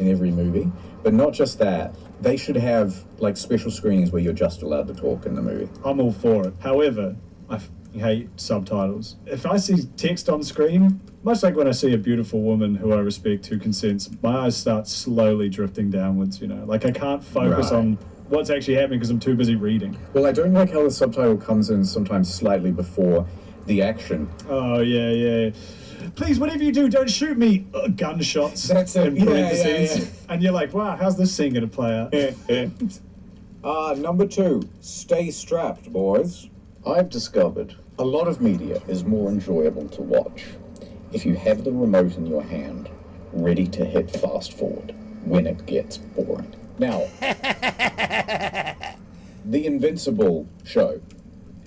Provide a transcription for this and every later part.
in every movie. But not just that, they should have like special screenings where you're just allowed to talk in the movie. I'm all for it. However, I hate subtitles. If I see text on screen, much like when I see a beautiful woman who I respect who consents, my eyes start slowly drifting downwards, you know? Like I can't focus on what's actually happening because I'm too busy reading. Well, I don't like how the subtitle comes in sometimes slightly before the action. Oh, yeah. Please, whatever you do, don't shoot me. Gunshots. That's it. In parentheses. And you're like, wow, how's this scene going to play out? Number 2, stay strapped, boys. I've discovered a lot of media is more enjoyable to watch if you have the remote in your hand, ready to hit fast forward when it gets boring. Now, the Invincible show.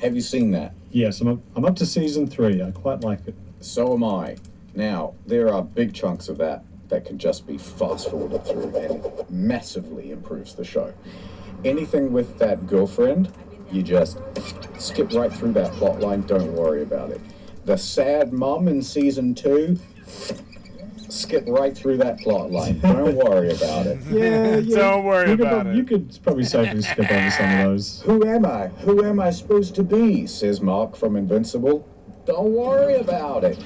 Have you seen that? Yes, I'm up to season 3. I quite like it. So am I. Now, there are big chunks of that can just be fast forwarded through and massively improves the show. Anything with that girlfriend, you just skip right through that plot line, don't worry about it. The sad mum in season 2, skip right through that plot line. Don't worry about it. Yeah. Don't worry about it. You could probably safely skip over some of those. Who am I? Who am I supposed to be? Says Mark from Invincible. Don't worry about it.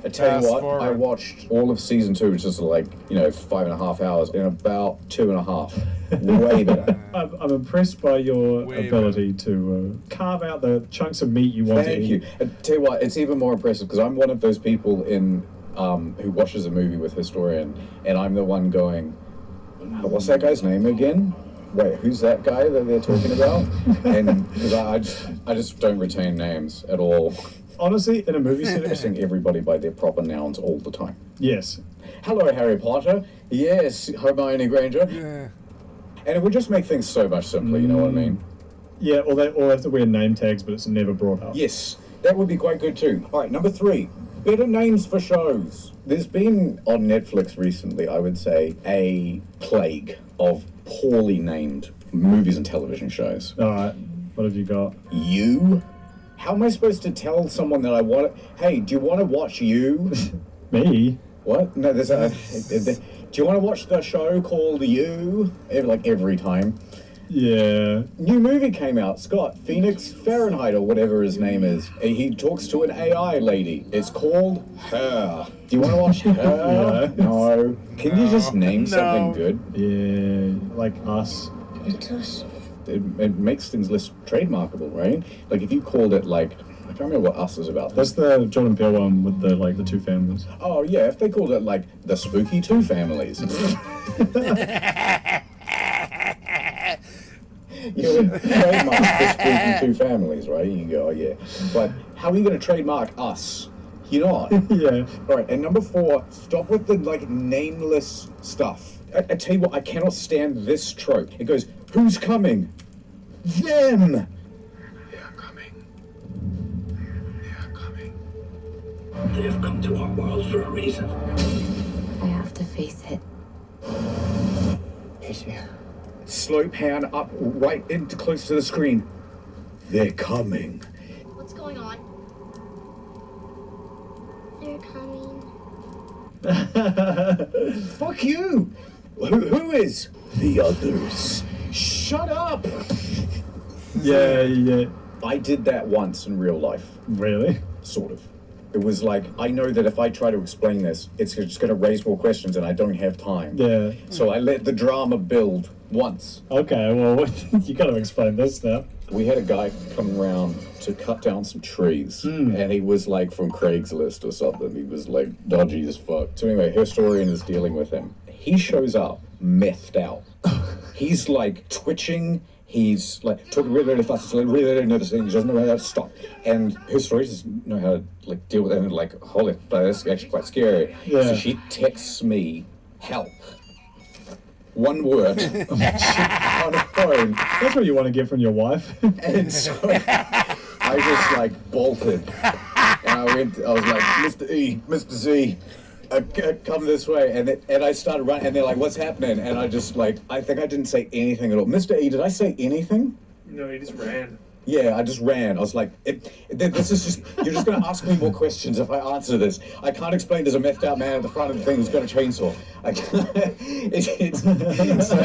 I tell you what, I watched all of season 2, which is like, 5.5 hours, in about 2.5. Way better. I'm impressed by your ability to carve out the chunks of meat you want to eat. Thank you. I tell you what, it's even more impressive because I'm one of those people who watches a movie with Historian, and I'm the one going, what's that guy's name again? Wait, who's that guy that they're talking about? And because I just don't retain names at all. Honestly, in a movie setting, Addressing everybody by their proper nouns all the time. yes. Hello, Harry Potter. Yes, Hermione Granger. Yeah. And it would just make things so much simpler, you know what I mean? Yeah, or they all have to wear name tags, but it's never brought up. Yes, that would be quite good too. All right, number 3, better names for shows. There's been on Netflix recently, I would say, a plague of poorly named movies and television shows. All right, what have you got? You? How am I supposed to tell someone that I want to... Hey, do you want to watch You? Me? What? No, there's a... Do you want to watch the show called You? Every time. Yeah. New movie came out. Scott Phoenix Fahrenheit or whatever his name is. He talks to an AI lady. It's called Her. Do you want to watch Her? Yeah. No. Can you just name something good? Yeah, like Us. It's us. It makes things less trademarkable, right? Like if you called it I can't remember what Us is about. That's the Jordan Peele one with the 2 families. Oh yeah, if they called it the Spooky 2 Families. You would trademark the Spooky 2 Families, right? You can go, oh yeah. But how are you going to trademark Us? You're not. Yeah. All right, and number 4, stop with the nameless stuff. I tell you what, I cannot stand this trope. It goes, who's coming? Them! They are coming. They are coming. They have come to our world for a reason. I have to face it. He's here. Slow pan up right into close to the screen. They're coming. What's going on? They're coming. Fuck you! Who is? The others. Shut up! Yeah. I did that once in real life. Really? Sort of. It was I know that if I try to explain this, it's just going to raise more questions and I don't have time. Yeah. So I let the drama build once. Okay, well, you got to explain this now. We had a guy come around to cut down some trees, and he was from Craigslist or something. He was dodgy as fuck. So anyway, Historian is dealing with him. He shows up methed out. He's twitching. He's talking really, really fast. He's really, really nervous. He doesn't know how to stop. And Historian doesn't know how to deal with it. And holy, that's actually quite scary. Yeah. So she texts me, help. One word on a phone. That's what you want to get from your wife. And so I just bolted. And I was like, Mr. E, Mr. Z, come this way. And I started running, and they're like, what's happening? And I just I think I didn't say anything at all. Mr. E, did I say anything? No, he just ran. Yeah, I just ran. I was like, this is just, you're just going to ask me more questions if I answer this. I can't explain there's a methed out man at the front of the thing who's got a chainsaw. I can't, so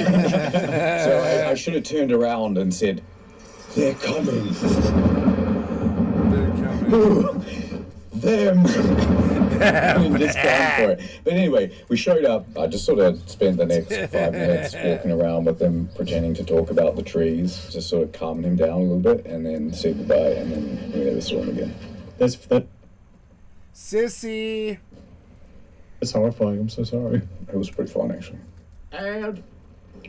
I should have turned around and said, they're coming. Ooh, them. Just gone for it. But anyway, we showed up. I just sort of spent the next 5 minutes walking around with him, pretending to talk about the trees, just sort of calming him down a little bit, and then said goodbye, and then we never saw him again. That's Sissy. It's horrifying. I'm so sorry. It was pretty fun, actually. And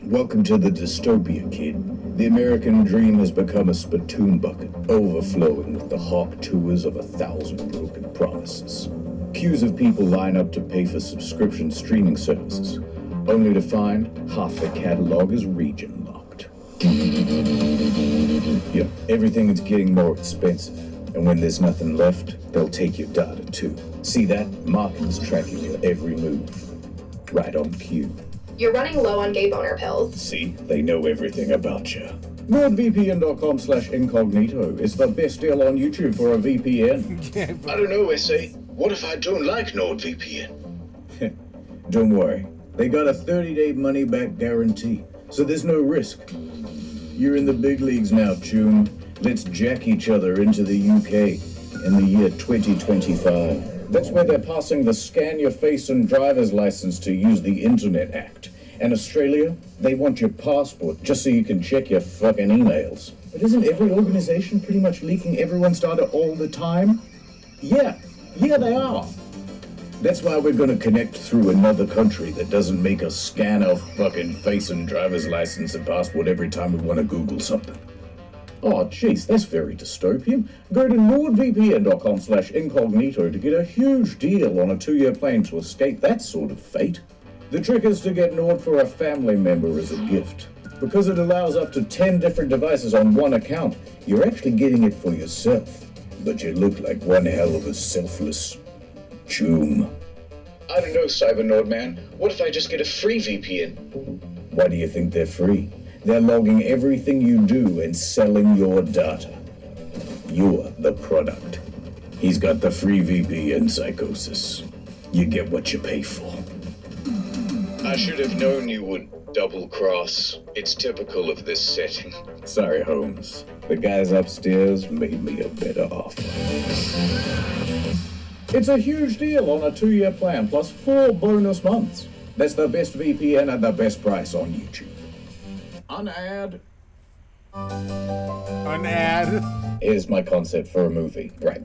welcome to the dystopia, kid. The American dream has become a spittoon bucket, overflowing with the hawk tours of 1,000 broken promises. Queues of people line up to pay for subscription streaming services, only to find half the catalog is region locked. You know, everything is getting more expensive, and when there's nothing left, they'll take your data too. See that? Market's tracking your every move. Right on cue. You're running low on gay boner pills. See, they know everything about you. NordVPN.com/incognito is the best deal on YouTube for a VPN. I don't know, SA. What if I don't like NordVPN? Don't worry, they got a 30-day money-back guarantee, so there's no risk. You're in the big leagues now, Chum. Let's jack each other into the UK in the year 2025. That's where they're passing the Scan Your Face and Driver's License to Use the Internet Act. And Australia, they want your passport just so you can check your fucking emails. But isn't every organization pretty much leaking everyone's data all the time? Yeah, they are. That's why we're gonna connect through another country that doesn't make us scan our fucking face and driver's license and passport every time we want to Google something. Oh, jeez, that's very dystopian. Go to nordvpn.com/incognito to get a huge deal on a 2-year plan to escape that sort of fate. The trick is to get Nord for a family member as a gift. Because it allows up to 10 different devices on one account, you're actually getting it for yourself. But you look like one hell of a selfless Chum. I don't know, Cyber Nord man. What if I just get a free VPN? Why do you think they're free? They're logging everything you do and selling your data. You're the product. He's got the free VPN psychosis. You get what you pay for. I should have known you would double-cross. It's typical of this setting. Sorry, Holmes. The guys upstairs made me a better offer. It's a huge deal on a 2-year plan plus 4 bonus months. That's the best VPN at the best price on YouTube. An ad. Here's my concept for a movie. Right.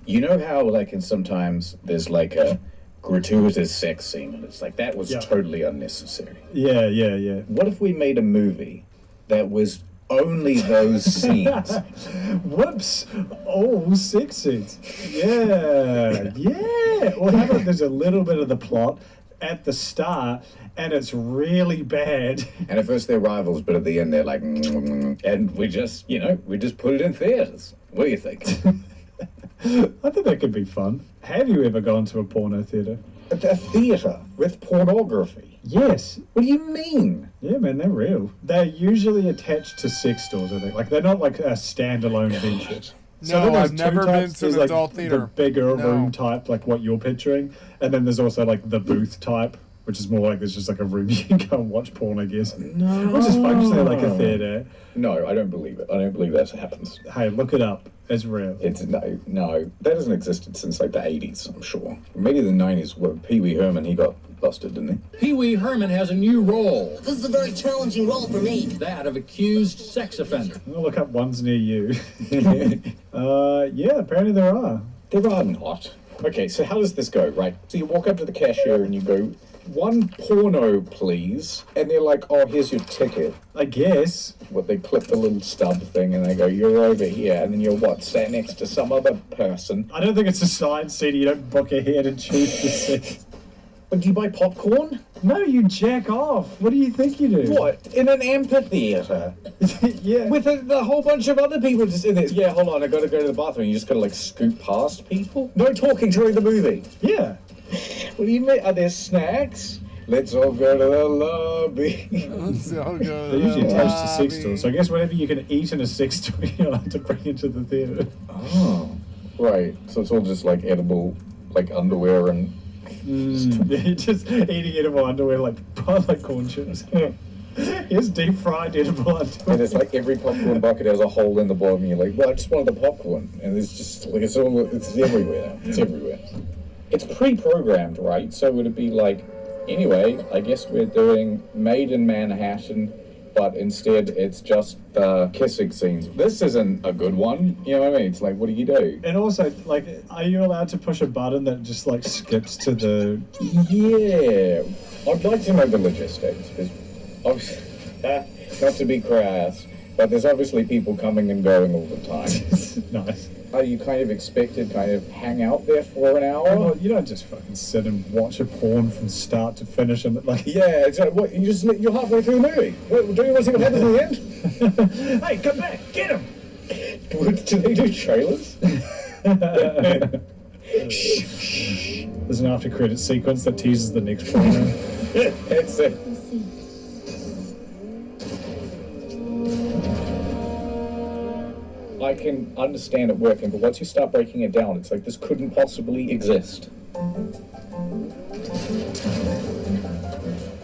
You know how, like, in sometimes there's like a gratuitous sex scene, and it's like, that was totally unnecessary. Yeah. What if we made a movie that was only those scenes? Whoops! Oh, sex scenes. Yeah. Well, how about there's a little bit of the plot at the start, and it's really bad. And at first they're rivals, but at the end they're like, and we just put it in theaters. What do you think? I think that could be fun. Have you ever gone to a porno theater? A theater with pornography? Yes. What do you mean? Yeah, man, they're real. They're usually attached to sex stores, I think. Like, they're not like a standalone venture. No, I've never been to There's, an like, adult theater. The bigger No. room type, like what you're picturing, and then there's also like the booth type, which is more like there's just like a room you can go and watch porn, I guess. No. Which is functionally like a theater. No, I don't believe it. I don't believe that happens. Hey, look it up. It's real. It's no. That hasn't existed since like the 80s, I'm sure. Maybe the 90s, where Pee Wee Herman, he got busted, didn't he? Pee Wee Herman has a new role, This is a very challenging role for me. that of accused sex offender. I'll look up ones near you. Yeah, apparently there are. There are not. Okay, so how does this go, right? So you walk up to the cashier and you go, 1 porno, please. And they're like, oh, here's your ticket. I guess. What, they clip the little stub thing and they go, you're over here. And then you're what, sat next to some other person. I don't think it's a science seat. You don't book ahead and choose the seat. But do you buy popcorn? No, you jack off. What do you think you do? What? In an amphitheater? Yeah. With a whole bunch of other people just in there. Yeah, hold on, I gotta go to the bathroom. You just gotta like scoot past people? No talking during the movie. Yeah. What do you mean? Are there snacks? Let's all go to the lobby. They usually attach to sex toys, so I guess whatever you can eat in a sex toy, you'll have to bring into the theatre. Oh, right. So it's all just like edible, like underwear and. You're just eating edible underwear like corn chips. Here's deep fried edible underwear. And it's like every popcorn bucket has a hole in the bottom. And you're like, well, I just wanted the popcorn, and it's just like it's everywhere. It's everywhere. It's pre-programmed, right? So would it be like, anyway, I guess we're doing Made in Manhattan, but instead it's just kissing scenes. This isn't a good one. You know what I mean? It's like, what do you do? And also, like, are you allowed to push a button that just like skips to the? Yeah, I'd like to know the logistics, because obviously, not to be crass, but there's obviously people coming and going all the time. Nice. Are you kind of expected kind of hang out there for an hour? Well, you don't just fucking sit and watch a porn from start to finish and like. Yeah, it's like, what, you're halfway through the movie. What, do you want to see what happens at the end? Hey, come back, get him! Do they do trailers? There's an after credit sequence that teases the next porno. It's it. I can understand it working, but once you start breaking it down, it's like this couldn't possibly exist.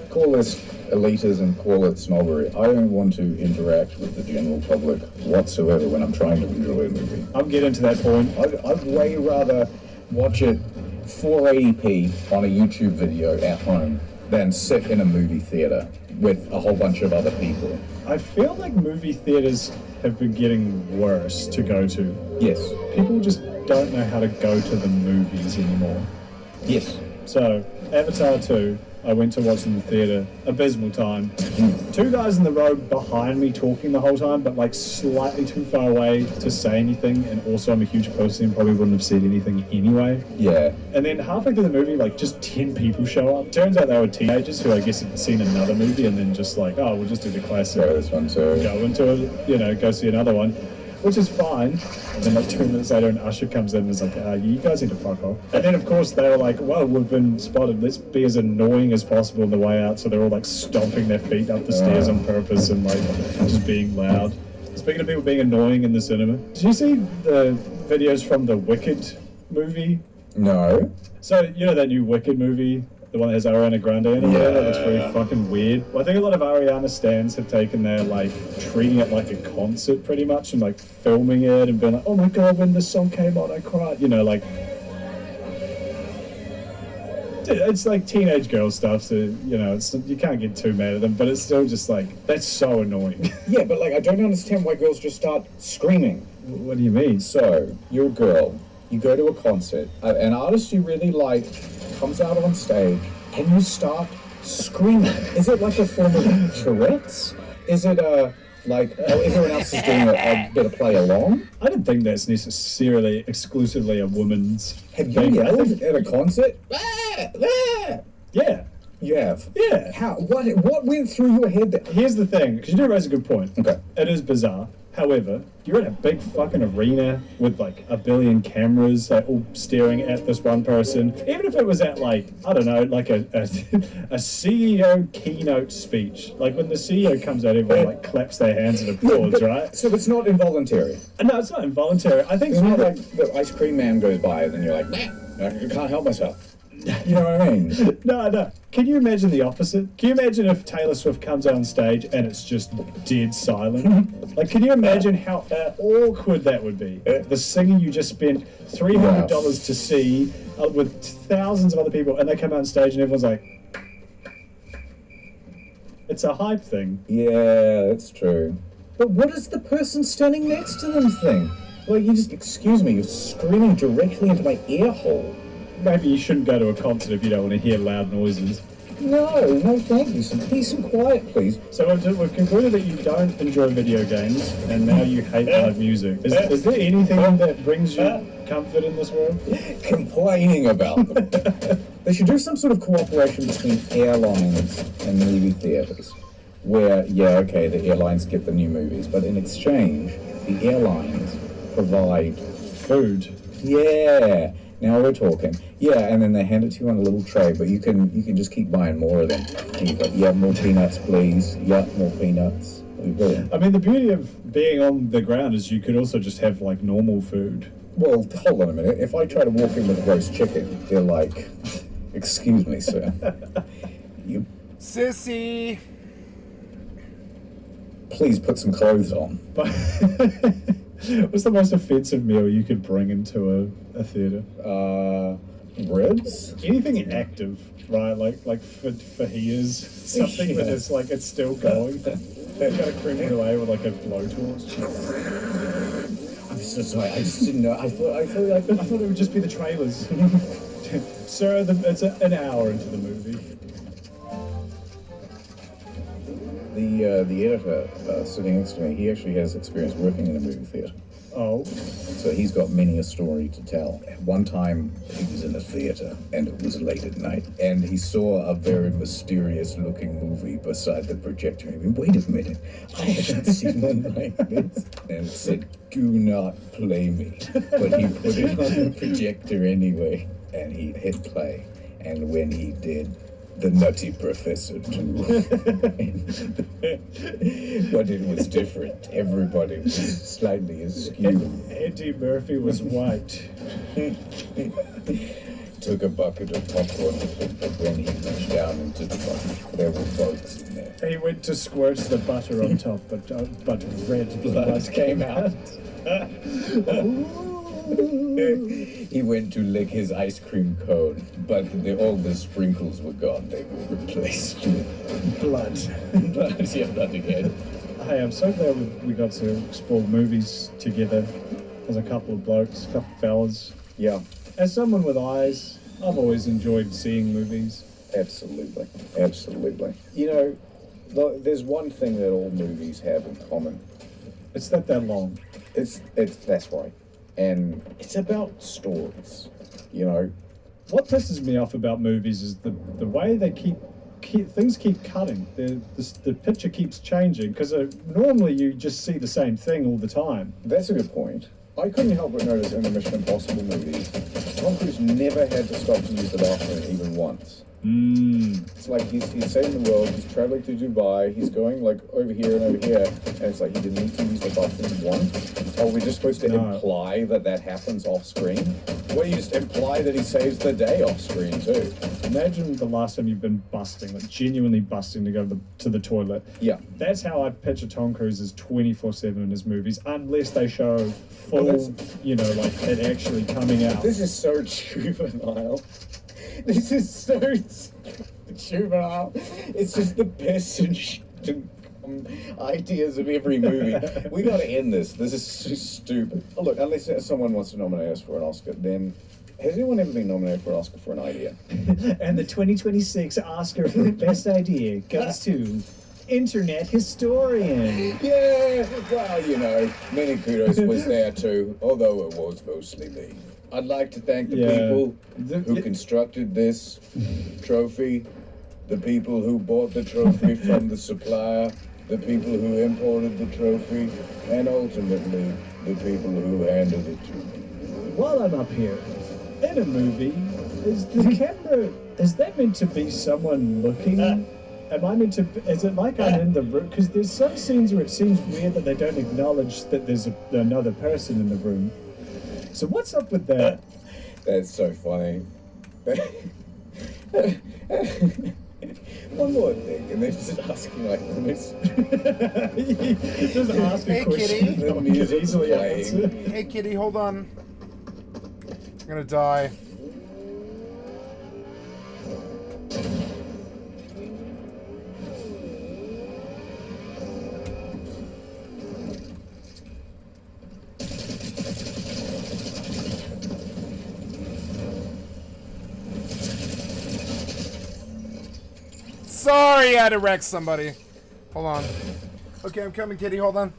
Call this elitism, call it snobbery. I don't want to interact with the general public whatsoever when I'm trying to enjoy a movie. I'm getting to that point. I'd way rather watch it 480p on a YouTube video at home than sit in a movie theater with a whole bunch of other people. I feel like movie theaters have been getting worse to go to. Yes. People just don't know how to go to the movies anymore. Yes. So, Avatar 2, I went to watch in the theatre, abysmal time. Two guys in the row behind me talking the whole time, but like slightly too far away to say anything, and also I'm a huge pussy and probably wouldn't have said anything anyway. Yeah. And then halfway through the movie, like just 10 people show up. Turns out they were teenagers who I guess had seen another movie and then just like, oh, we'll just do the classic. Go this one too. Go into it, go see another one, which is fine. And then like 2 minutes later, an usher comes in and is like, you guys need to fuck off. And then of course they were like, well, we've been spotted. Let's be as annoying as possible on the way out. So they're all like stomping their feet up the stairs on purpose and like just being loud. Speaking of people being annoying in the cinema, did you see the videos from the Wicked movie? No. So, that new Wicked movie? The one that has Ariana Grande in it, that looks really fucking weird. Well, I think a lot of Ariana stans have taken their, treating it like a concert pretty much and, filming it and being like, oh my god, when this song came on, I cried. It's like teenage girl stuff, so, you can't get too mad at them, but it's still just that's so annoying. Yeah, but I don't understand why girls just start screaming. What do you mean? So, you're a girl, you go to a concert, an artist you really like comes out on stage, and you start screaming. Is it like a form of Tourette's? Is it everyone else is doing a bit of play along? I don't think that's necessarily exclusively a woman's Have you thing. yelled at a concert? Yeah. You have? Yeah. How? What went through your head there? Here's the thing, because you do raise a good point. Okay. It is bizarre. However, you're in a big fucking arena with a billion cameras all staring at this one person. Even if it was at a CEO keynote speech. When the CEO comes out, everyone claps their hands and applauds, right? So it's not involuntary? No, it's not involuntary. I think it's not like the ice cream man goes by and then you're like, man, I can't help myself. You know what I mean? No. Can you imagine the opposite? Can you imagine if Taylor Swift comes out on stage and it's just dead silent? Can you imagine how awkward that would be? The singer you just spent $300 to see with thousands of other people, and they come out on stage and everyone's like, it's a hype thing. Yeah, that's true. But what does the person standing next to them think? Excuse me, you're screaming directly into my ear hole. Maybe you shouldn't go to a concert if you don't want to hear loud noises. No, thank you. Some peace and quiet, please. So we've concluded that you don't enjoy video games, and now you hate live music. Is there anything that brings you comfort in this world? Complaining about them. They should do some sort of cooperation between airlines and movie theaters, where, the airlines get the new movies, but in exchange, the airlines provide food. Yeah. Now we're talking. Yeah, and then they hand it to you on a little tray, but you can just keep buying more of them. And you go, yeah, more peanuts, please. Yeah, more peanuts. Brilliant. I mean, the beauty of being on the ground is you could also just have like normal food. Well, hold on a minute. If I try to walk in with roast chicken, they're like, excuse me, sir. You Sissy! please put some clothes on. But what's the most offensive meal you could bring into a theater? Ribs? Anything active, right? Like fajitas, something that is like it's still going. They've got a creme brulee with like a blowtorch. I'm so sorry. I just didn't know. I thought I thought it would just be the trailers. Sir, it's an hour into the movie. The editor sitting next to me, he actually has experience working in a movie theater. Oh. So he's got many a story to tell. At one time, he was in a theater, and it was late at night, and he saw a very mysterious-looking movie beside the projector. He went, wait a minute, I haven't seen one like this. And it said, do not play me. But he put it on the projector anyway, and he hit play. And when he did, the Nutty Professor too. But it was different. Everybody was slightly askew. Eddie Murphy was white. Took a bucket of popcorn, but when he reached down into the bucket, there were bugs in there. He went to squirt the butter on top, but red blood came out. He went to lick his ice cream cone, but all the sprinkles were gone. They were replaced with Blood. blood. Yeah, blood again. Hey, I'm so glad we got to explore movies together as a couple of blokes, a couple of fellas. Yeah, As someone with eyes, I've always enjoyed seeing movies. absolutely. Absolutely. You know, there's one thing that all movies have in common. It's that they're long. It's that's right. And it's about stories, you know. What pisses me off about movies is the way they keep things keep cutting. The picture keeps changing because normally you just see the same thing all the time. That's a good point. I couldn't help but notice in the Mission Impossible movies, Tom Cruise never had to stop to use the bathroom even once. It's like he's saving the world, he's traveling to Dubai, he's going like over here and over here, and it's like he didn't need to use the bathroom once. Are we just supposed to imply that happens off screen? Well, you just imply that he saves the day off screen too. Imagine the last time you've been busting, like genuinely busting to go to the toilet. Yeah. That's how I picture Tom Cruise as 24/7 in his movies, unless they show full, like it actually coming out. This is so juvenile. This is so juvenile. It's just the best ideas of every movie. We gotta end this. This is so stupid. Oh, look, unless someone wants to nominate us for an Oscar, then has anyone ever been nominated for an Oscar for an idea? And the 2026 Oscar for Best Idea goes to Internet Historian. Yeah, well, many kudos was there too, although it was mostly me. I'd like to thank the people who constructed this trophy, the people who bought the trophy from the supplier, the people who imported the trophy, and ultimately, the people who handed it to me. While I'm up here, in a movie, is the camera, is that meant to be someone looking? Am I meant to, is it like I'm in the room? Because there's some scenes where it seems weird that they don't acknowledge that there's another person in the room. So what's up with that? That's so funny. One more thing, and they're just asking like almost. Just ask a Hey, question. kitty. The music's Easily playing. answer. Hey, kitty, hold on. I'm gonna die. Sorry, I had to wreck somebody. Hold on. Okay, I'm coming, kitty. Hold on.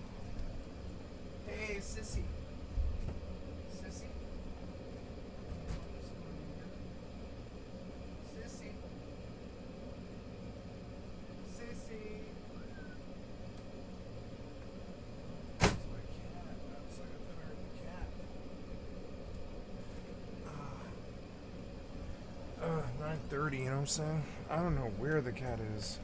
Hey, sissy. Sissy. Sissy. Sissy. That's my cat. That's like I thought I heard the cat. dirty, you know what I'm saying? I don't know where the cat is.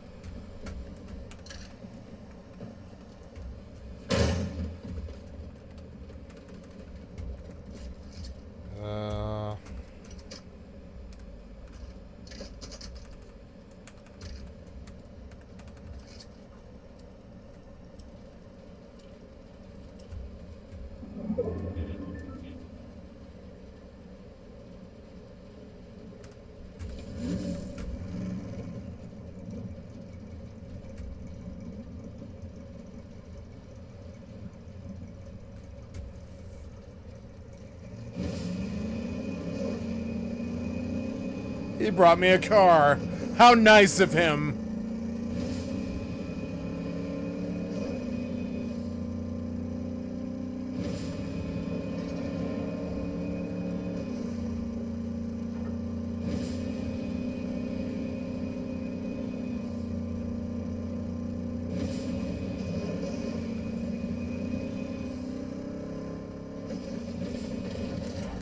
He brought me a car. How nice of him.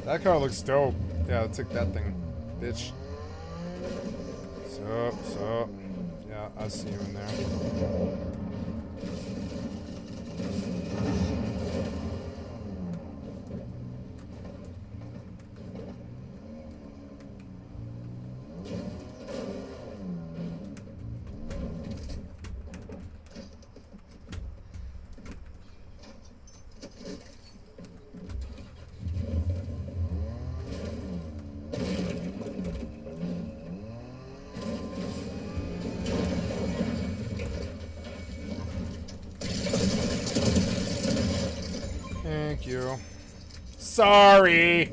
That car looks dope. Yeah, let's take that thing, bitch. So, yeah, I see you in there. Thank you. Sorry.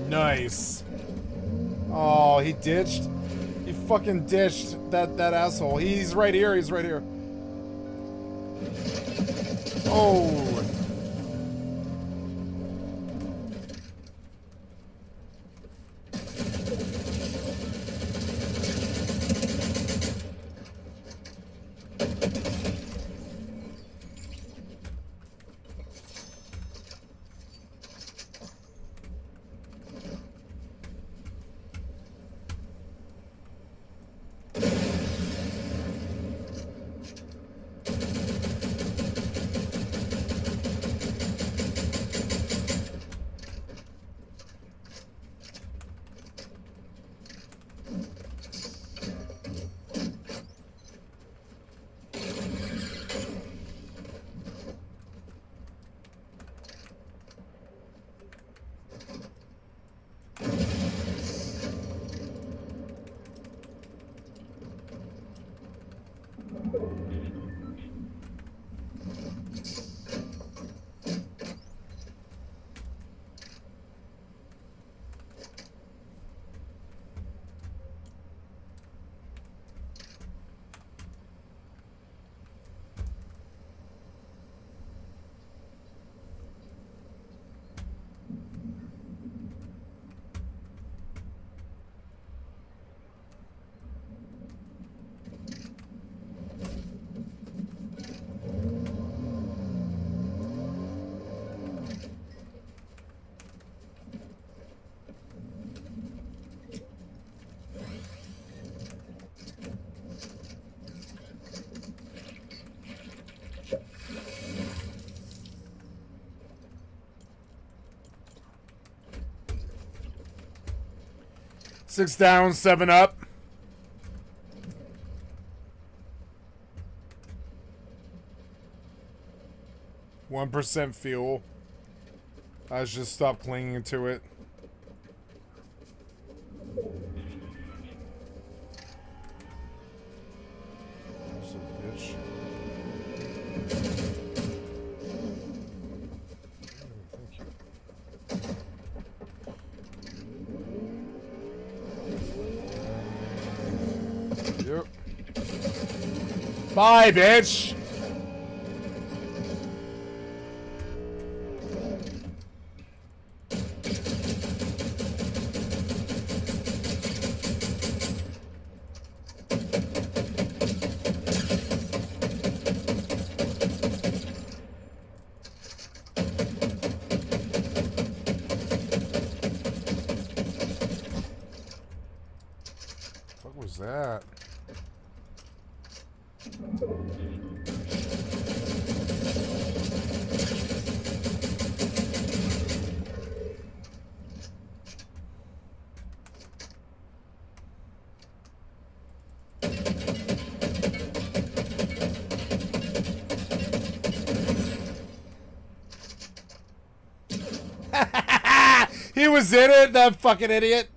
Nice. Oh, he ditched. He fucking ditched that asshole. He's right here. He's right here. Oh. Six down, 7 up. %1 fuel. I should stop clinging to it. Son of a bitch. Thank you. Yep. Bye, bitch. What was that? He was in it, that fucking idiot.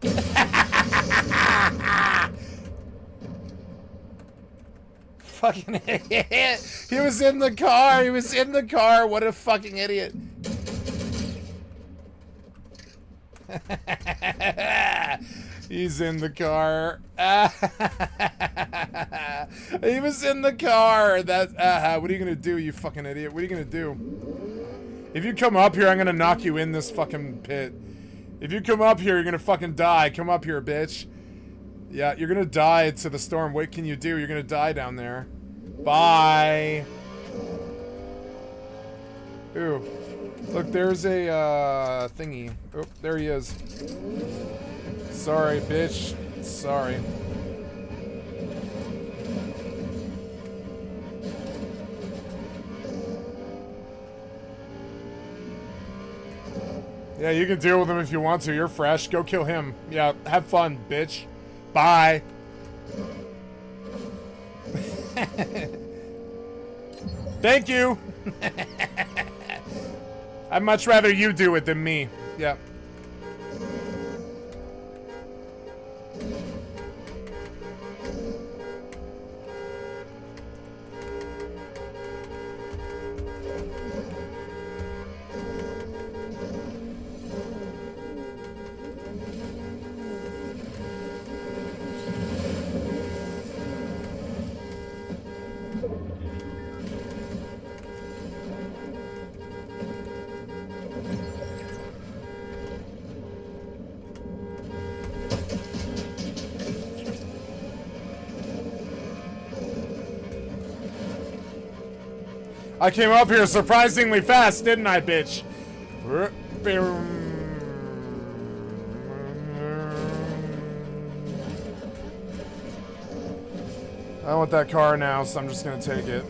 Fucking idiot. He was in the car. He was in the car. What a fucking idiot. He's in the car. He was in the car. That. What are you gonna do, you fucking idiot? What are you gonna do? If you come up here, I'm gonna knock you in this fucking pit. If you come up here, you're gonna fucking die. Come up here, bitch. Yeah, you're gonna die to the storm. What can you do? You're gonna die down there. Bye. Ooh. Look, there's a thingy. Oh, there he is. Sorry, bitch. Sorry. Yeah, you can deal with him if you want to. You're fresh. Go kill him. Yeah, have fun, bitch. Bye. Thank you. I'd much rather you do it than me. Yeah. I came up here surprisingly fast, didn't I, bitch? I want that car now, so I'm just gonna take it.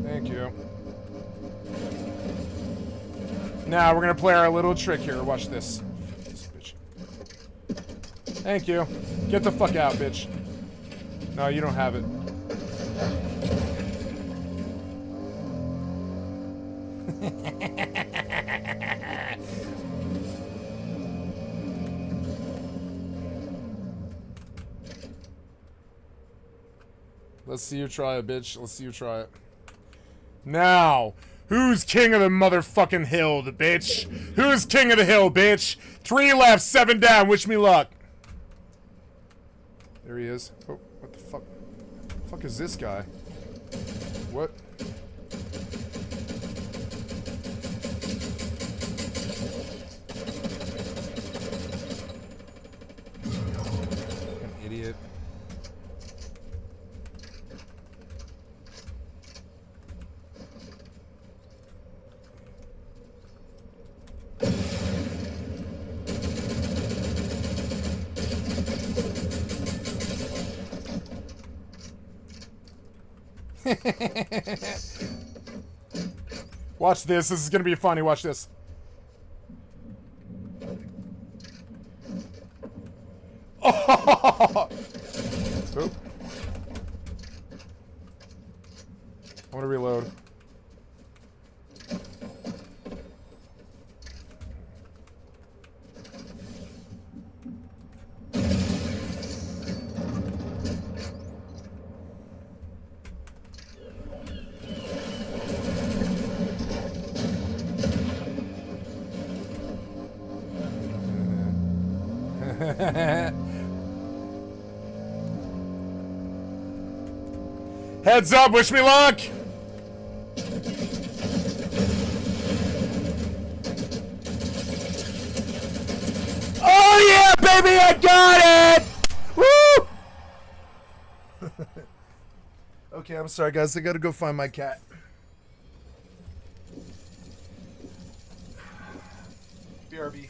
Thank you. Now we're gonna play our little trick here. Watch this. This bitch. Thank you. Get the fuck out, bitch. No, you don't have it. Let's see you try it, bitch. Let's see you try it. Now, who's king of the motherfucking hill, the bitch? Who's king of the hill, bitch? 3 left, 7 down. Wish me luck. There he is. Oh, what the fuck? The fuck is this guy? What? An idiot. Watch this. This is gonna be funny. Watch this. Oh! Oop. I want to reload. Heads up, wish me luck! Oh yeah, baby, I got it! Woo! Okay, I'm sorry guys, I gotta go find my cat. BRB.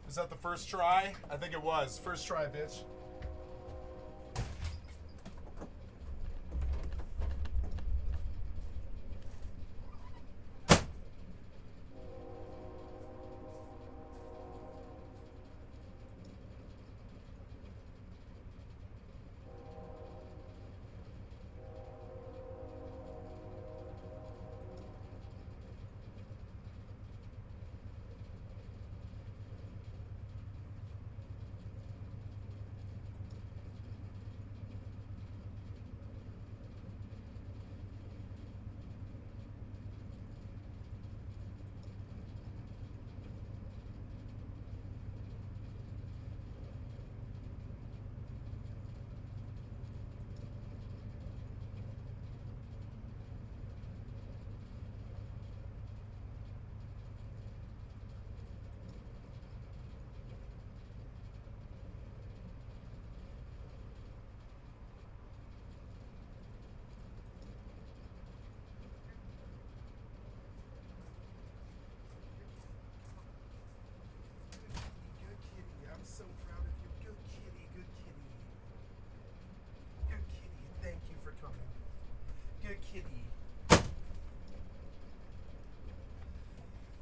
Was that the first try? I think it was. First try, bitch.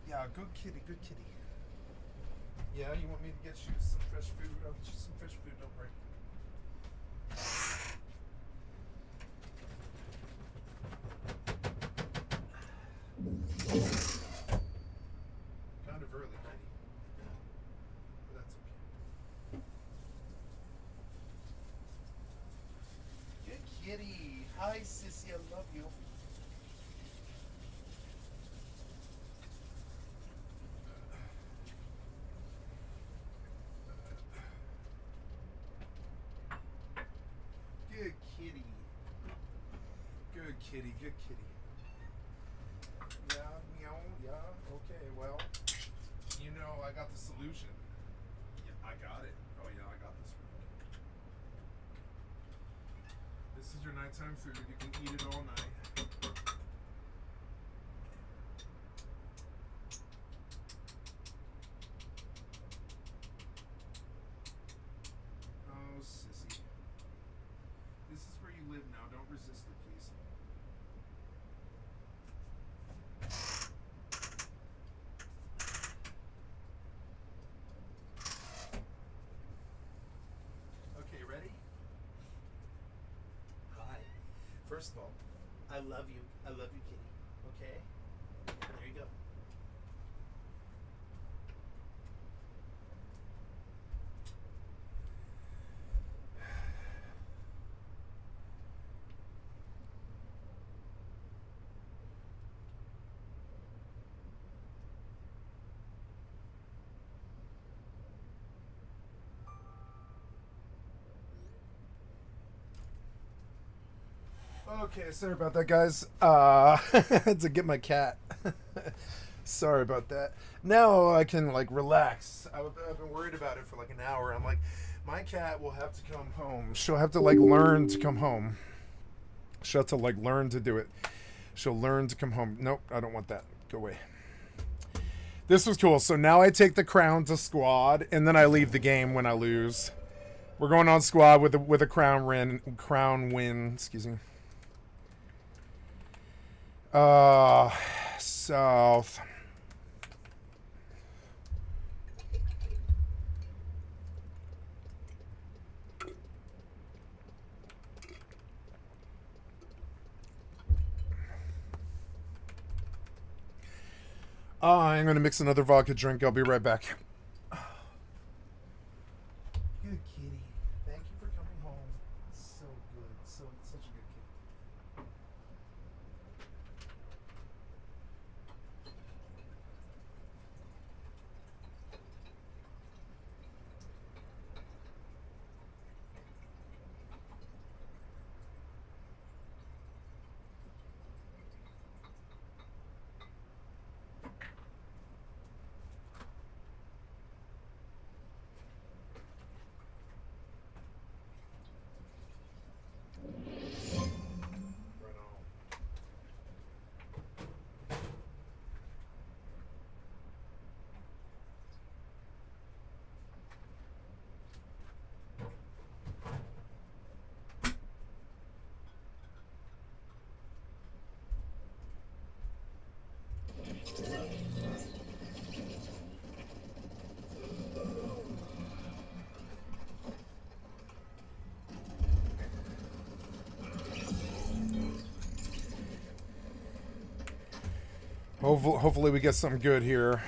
Yeah, good kitty, good kitty. Yeah, you want me to get you some fresh food? I'll get you some fresh food, don't worry. Kind of early, kitty. But that's okay. Good kitty. Hi, sissy, I love you. kitty, good kitty. Yeah, meow, yeah, okay, well, you know I got the solution. Yeah, I got it. Oh yeah, I got this one. This is your nighttime food. You can eat it all night. Oh, sissy. This is where you live now. Don't resist it, please. Okay, ready? Hi. First of all, I love you. I love you, kitty. Okay? There you go. Okay, sorry about that, guys. I had to get my cat. Sorry about that. Now I can, like, relax. I've been worried about it for, like, an hour. I'm like, my cat will have to come home. She'll have to, like, learn to come home. She'll have to, like, learn to do it. She'll learn to come home. Nope, I don't want that. Go away. This was cool. So now I take the crown to squad, and then I leave the game when I lose. We're going on squad with a crown win. Excuse me. South. I'm gonna mix another vodka drink. I'll be right back. Good kitty. Thank you for coming home. So good. Such a good kitty. Right on. Hopefully we get something good here.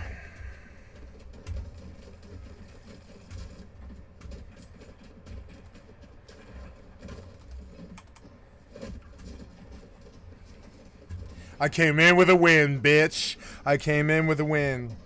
I came in with a win, bitch. I came in with a win.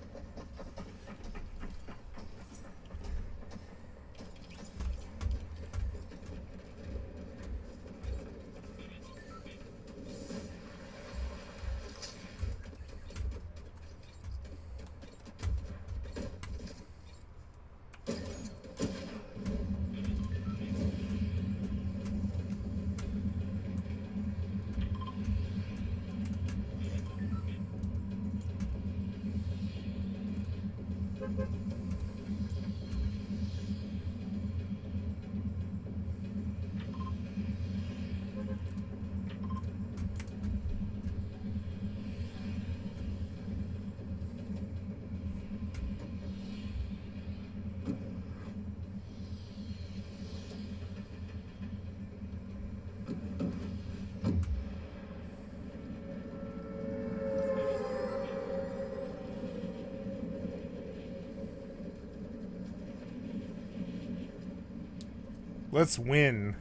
Let's win.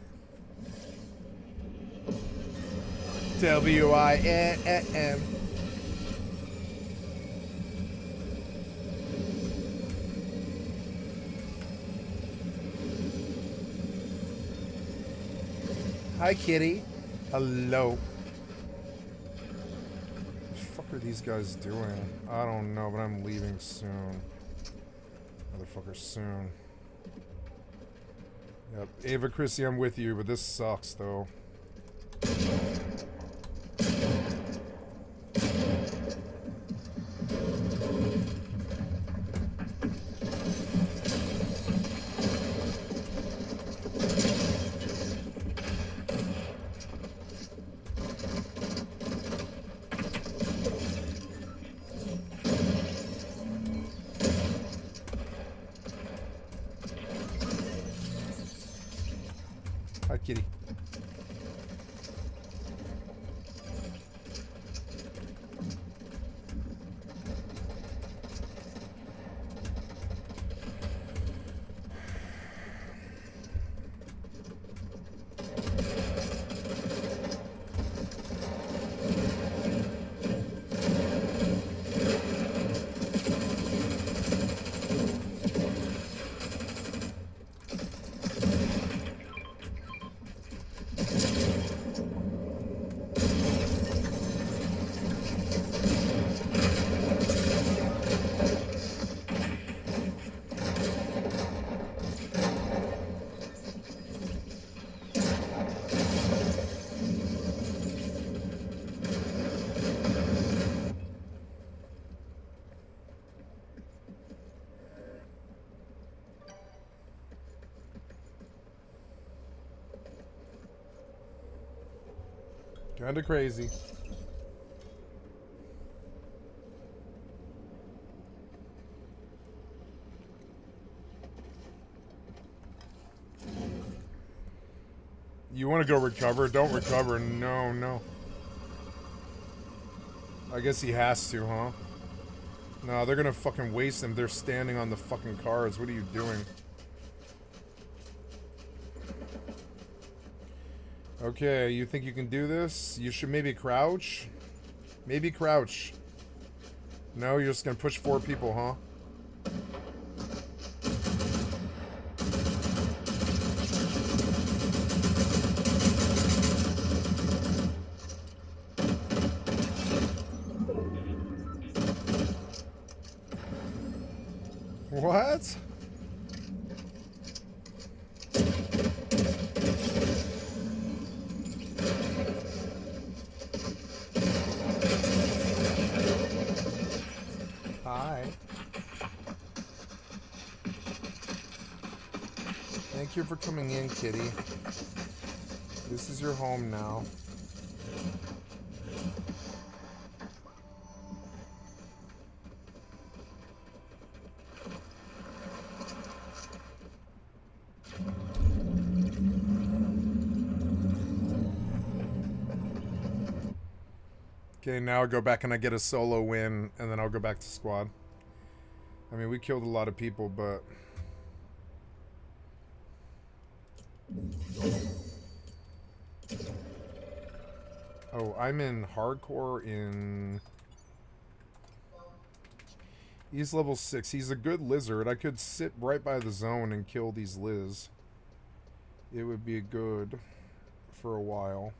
W-I-N. Hi, kitty. Hello. fuck are these guys doing? I don't know, but I'm leaving soon. Motherfucker, soon. Yep. Ava, Chrissy, I'm with you, but this sucks, though. Hi, kitty. Kinda crazy. You want to go recover? Don't recover. No, no. I guess he has to, huh? No, they're gonna fucking waste him. They're standing on the fucking cars. What are you doing? Okay, you think you can do this? You should maybe crouch? Maybe crouch. No, you're just gonna push 4 people, huh? What? Hi. Thank you for coming in, kitty. This is your home now. Okay, now I go back and I get a solo win, and then I'll go back to squad. I mean, we killed a lot of people, but... Oh, I'm in hardcore in... He's level 6. He's a good lizard. I could sit right by the zone and kill these Liz. It would be good for a while.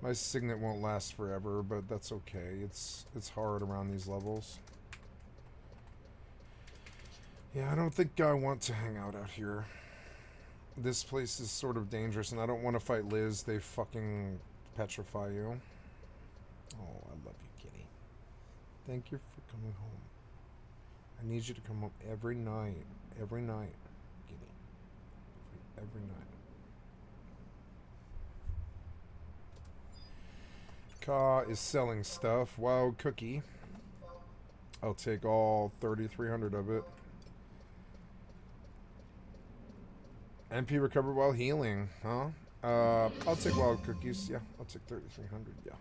My signet won't last forever, but that's okay. It's hard around these levels. Yeah, I don't think I want to hang out here. This place is sort of dangerous, and I don't want to fight Liz. They fucking petrify you. Oh, I love you, kitty. Thank you for coming home. I need you to come home every night. Every night, kitty. Every night. Ka is selling stuff. Wow, cookie. I'll take all 3,300 of it. MP recovered while healing, huh? I'll take wild cookies. Yeah, I'll take 3,300. Yeah.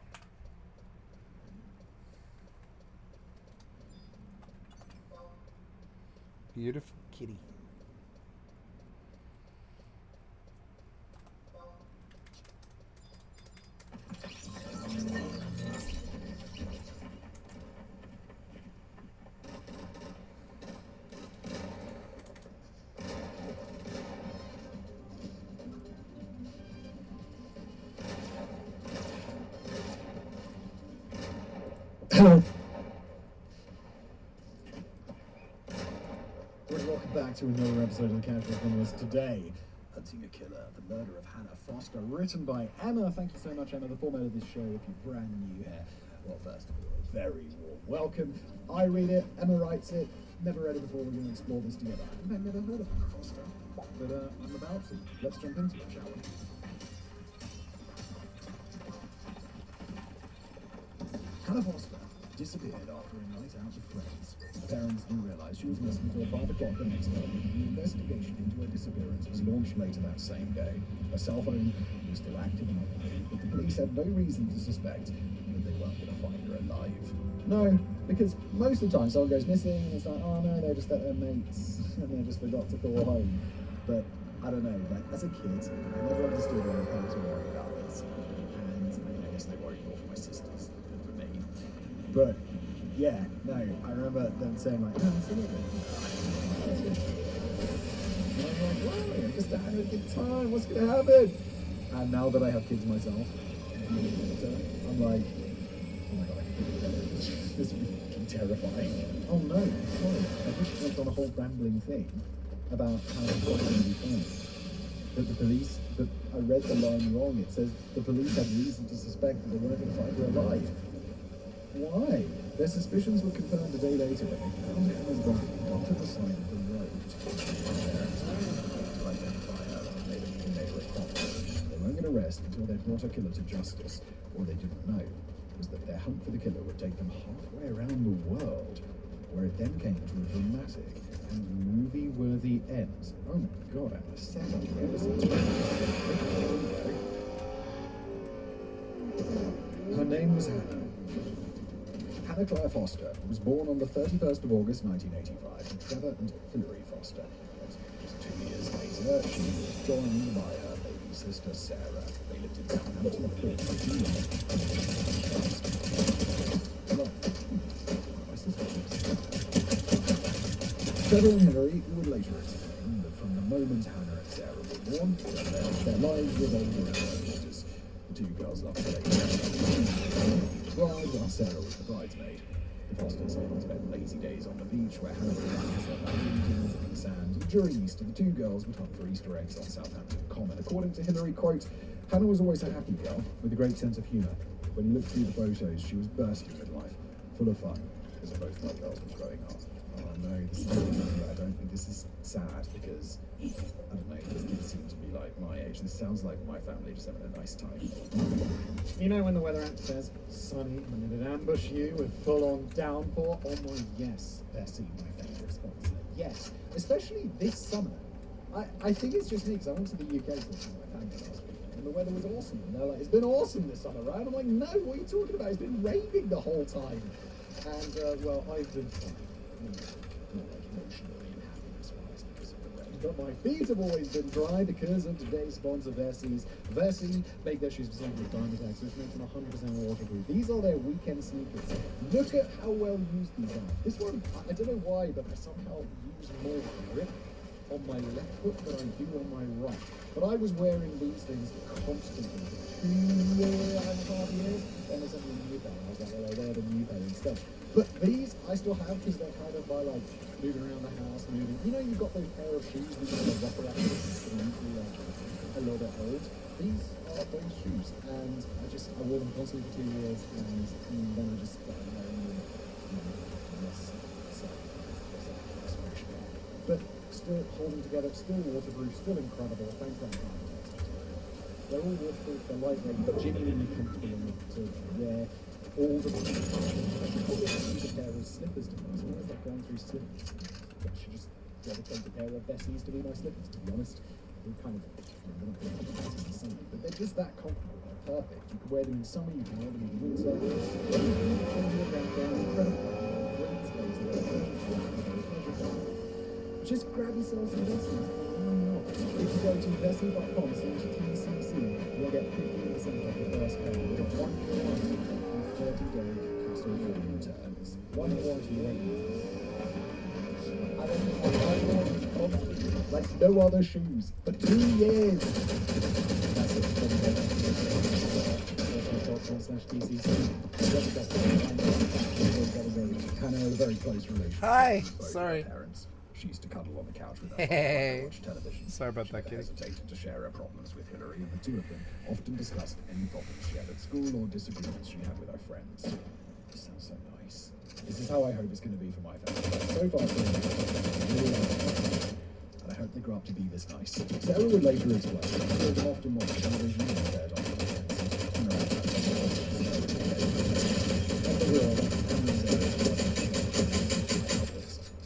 Beautiful kitty. Welcome back to another episode of the Casual Criminals. Today, Hunting a Killer, the murder of Hannah Foster, written by Emma. Thank you so much, Emma. The format of this show, if you're brand new here, well, first of all, a very warm welcome. I read it, Emma writes it. Never read it before. We're going to explore this together. I've never heard of Hannah Foster, but I'm about to. Let's jump into it, shall we? Hannah Foster disappeared after a night out with friends. Her parents didn't realise she was missing until 5 o'clock the next morning. The investigation into her disappearance was launched later that same day. Her cell phone was still active and operating, but the police had no reason to suspect that they weren't going to find her alive. No, because most of the time someone goes missing and it's like, oh no, they're just at their mates and they just forgot to call home. But I don't know, like as a kid, I never understood why my parents were worried about this. And I guess they worried more for my sisters than for me. But yeah, no, I remember them saying like, no, absolutely. And I'm like, why? I'm just having a good time, what's gonna happen? And now that I have kids myself, I'm like, oh my god, this is fucking terrifying. Oh no, sorry, I just went on a whole rambling thing about how it's going to be found. That the police, that I read the line wrong, it says the police had reason to suspect that they weren't going to find her alive. Why? Their suspicions were confirmed a day later when they found Hannah's body onto the side of the road. To identify her and made her a promise. They weren't going to rest until they brought her killer to justice. All they didn't know was that their hunt for the killer would take them halfway around the world, where it then came to a dramatic and movie-worthy end. Oh my god, I'm a setup Her name was Hannah. Hannah Claire Foster was born on the 31st of August 1985 to Trevor and Hilary Foster. Just 2 years later, she was joined by her baby sister Sarah. They lived in Southampton, Trevor and Hilary would later explain that from the moment Hannah and Sarah were born, their lives revolved around their daughters. The two girls loved to play bride while Sarah was the bridesmaid. The Fosters spent lazy days on the beach where Hannah would practice their balloons in the sand. And during Easter, the two girls would hunt for Easter eggs on Southampton Common. According to Hilary, quote, Hannah was always a happy girl with a great sense of humour. When you look through the photos, she was bursting with life, full of fun, as both my girls were growing up. Oh no, this is, I don't think this is sad because, I don't know, these kids seem to be like my age. This sounds like my family just having a nice time. You know when the weather app says sunny and then it ambush you with full-on downpour? Oh my, yes, Bessie, my favourite sponsor. Yes, especially this summer. I think it's just me because I went to the UK to visit my family last week and the weather was awesome. And they're like, it's been awesome this summer, right? I'm like, no, what are you talking about? It's been raining the whole time. And, well, I've been fine. Not like emotionally and happiness-wise because of the rain. But my feet have always been dry because of today's sponsor, Vessi. Vessi make their shoes specifically with Diamond X, which makes them 100% waterproof. These are their weekend sneakers. Look at how well used these are. This one, I don't know why, but I somehow use more grip on my left foot than I do on my right. But I was wearing these things constantly for 2.5 years. Then they sent me a new pair. I was like, well, I'll wear the new pair instead. But these I still have because they're kind of by like moving around the house, moving. You know, you've got those pair of shoes with the rocker axles that are usually like a little bit old. These are those shoes, and I wore them constantly for 2 years, and then I just got them but still holding together, still waterproof, still incredible. Thanks for that. They're all waterproof, they're lightweight, but genuinely comfortable enough to wear. All the pair of slippers to me. So why is that going through slippers? I should just dedicate a pair of Bessies to be my slippers, to be honest. They're kind of, they're not going to be in the summer, but they're just that comfortable. They're perfect. You can wear them in summer, you can wear them in winter. Just grab yourself some Bessies. Why not? If you go to vessi.com/TCC, you'll get 15% off the first pair. You'll get 1 30-day hassle-free returns. 1 warranty rating. I don't know, like no other shoes for 2 years. That's it. Hannah had a very close relationship. Hi. with both Sorry. her parents. She used to cuddle on the couch with her father Hey. and watch television. Sorry about She that, never kitty. hesitated to share her problems with Hillary, and the two of them often discussed any problems she had at school or disagreements she had with her friends. This sounds so nice. This is how I hope it's going to be for my family. So far, so good. Really like it. And I hope they grow up to be this nice. Sarah would later explain that children often watch television in their bed on weekends.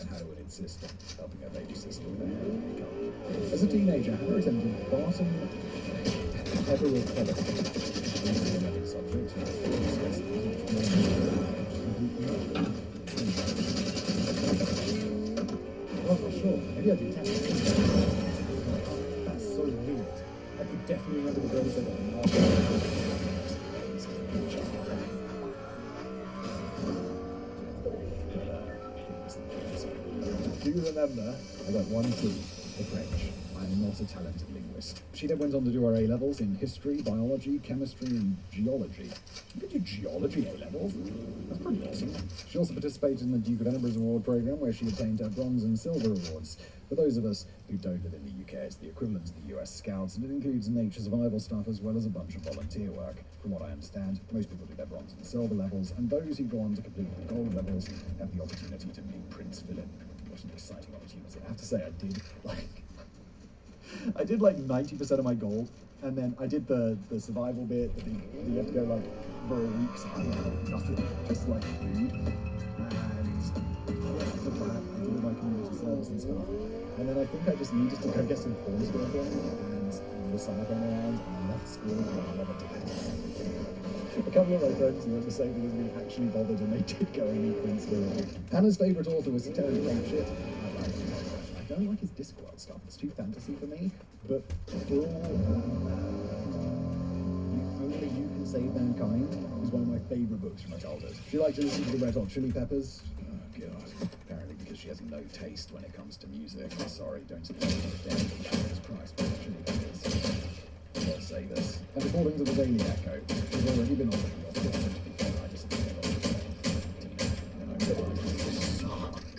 And Hannah would insist on helping her baby sister with her hair and makeup. As a teenager, Hannah attended Barton Everett College. Subjects well, sure. Maybe I do test it. That's so weird. I could definitely remember the girls that were Do you remember? I got one clue. The French. I'm not a talented linguist. She then went on to do her A-levels in history, biology, chemistry, and geology. You could do geology A-levels? That's pretty awesome. She also participated in the Duke of Edinburgh's award program, where she obtained her bronze and silver awards. For those of us who don't live in the UK, it's the equivalent to the US Scouts, and it includes nature survival stuff as well as a bunch of volunteer work. From what I understand, most people do their bronze and silver levels, and those who go on to complete the gold levels have the opportunity to meet Prince Philip. What an exciting opportunity. I have to say, I did like 90% of my gold, and then I did the survival bit. I think you have to go like for a week, so I had nothing, just like food. And after that, I did all my community service and stuff. And then I think I just needed to go get some forms working, and the summer came around, and I left school, and I never did it. A couple of my friends who were the same thing as me actually bothered, and they did go and meet Prince Philip. Hannah's favourite author was Terry Pratchett. I don't like his Discworld stuff, it's too fantasy for me, but for all Only You Can Save Mankind is one of my favourite books from my childhood. She liked to listen to the Red Hot Chili Peppers. Oh god, apparently because she has no taste when it comes to music. Sorry, don't speak to the dead. Jesus Christ, Red Hot Chili Peppers. God save us. And according to the Daily Echo, she's already been offered the opportunity to be fair, I just didn't get on and I realised this sucked.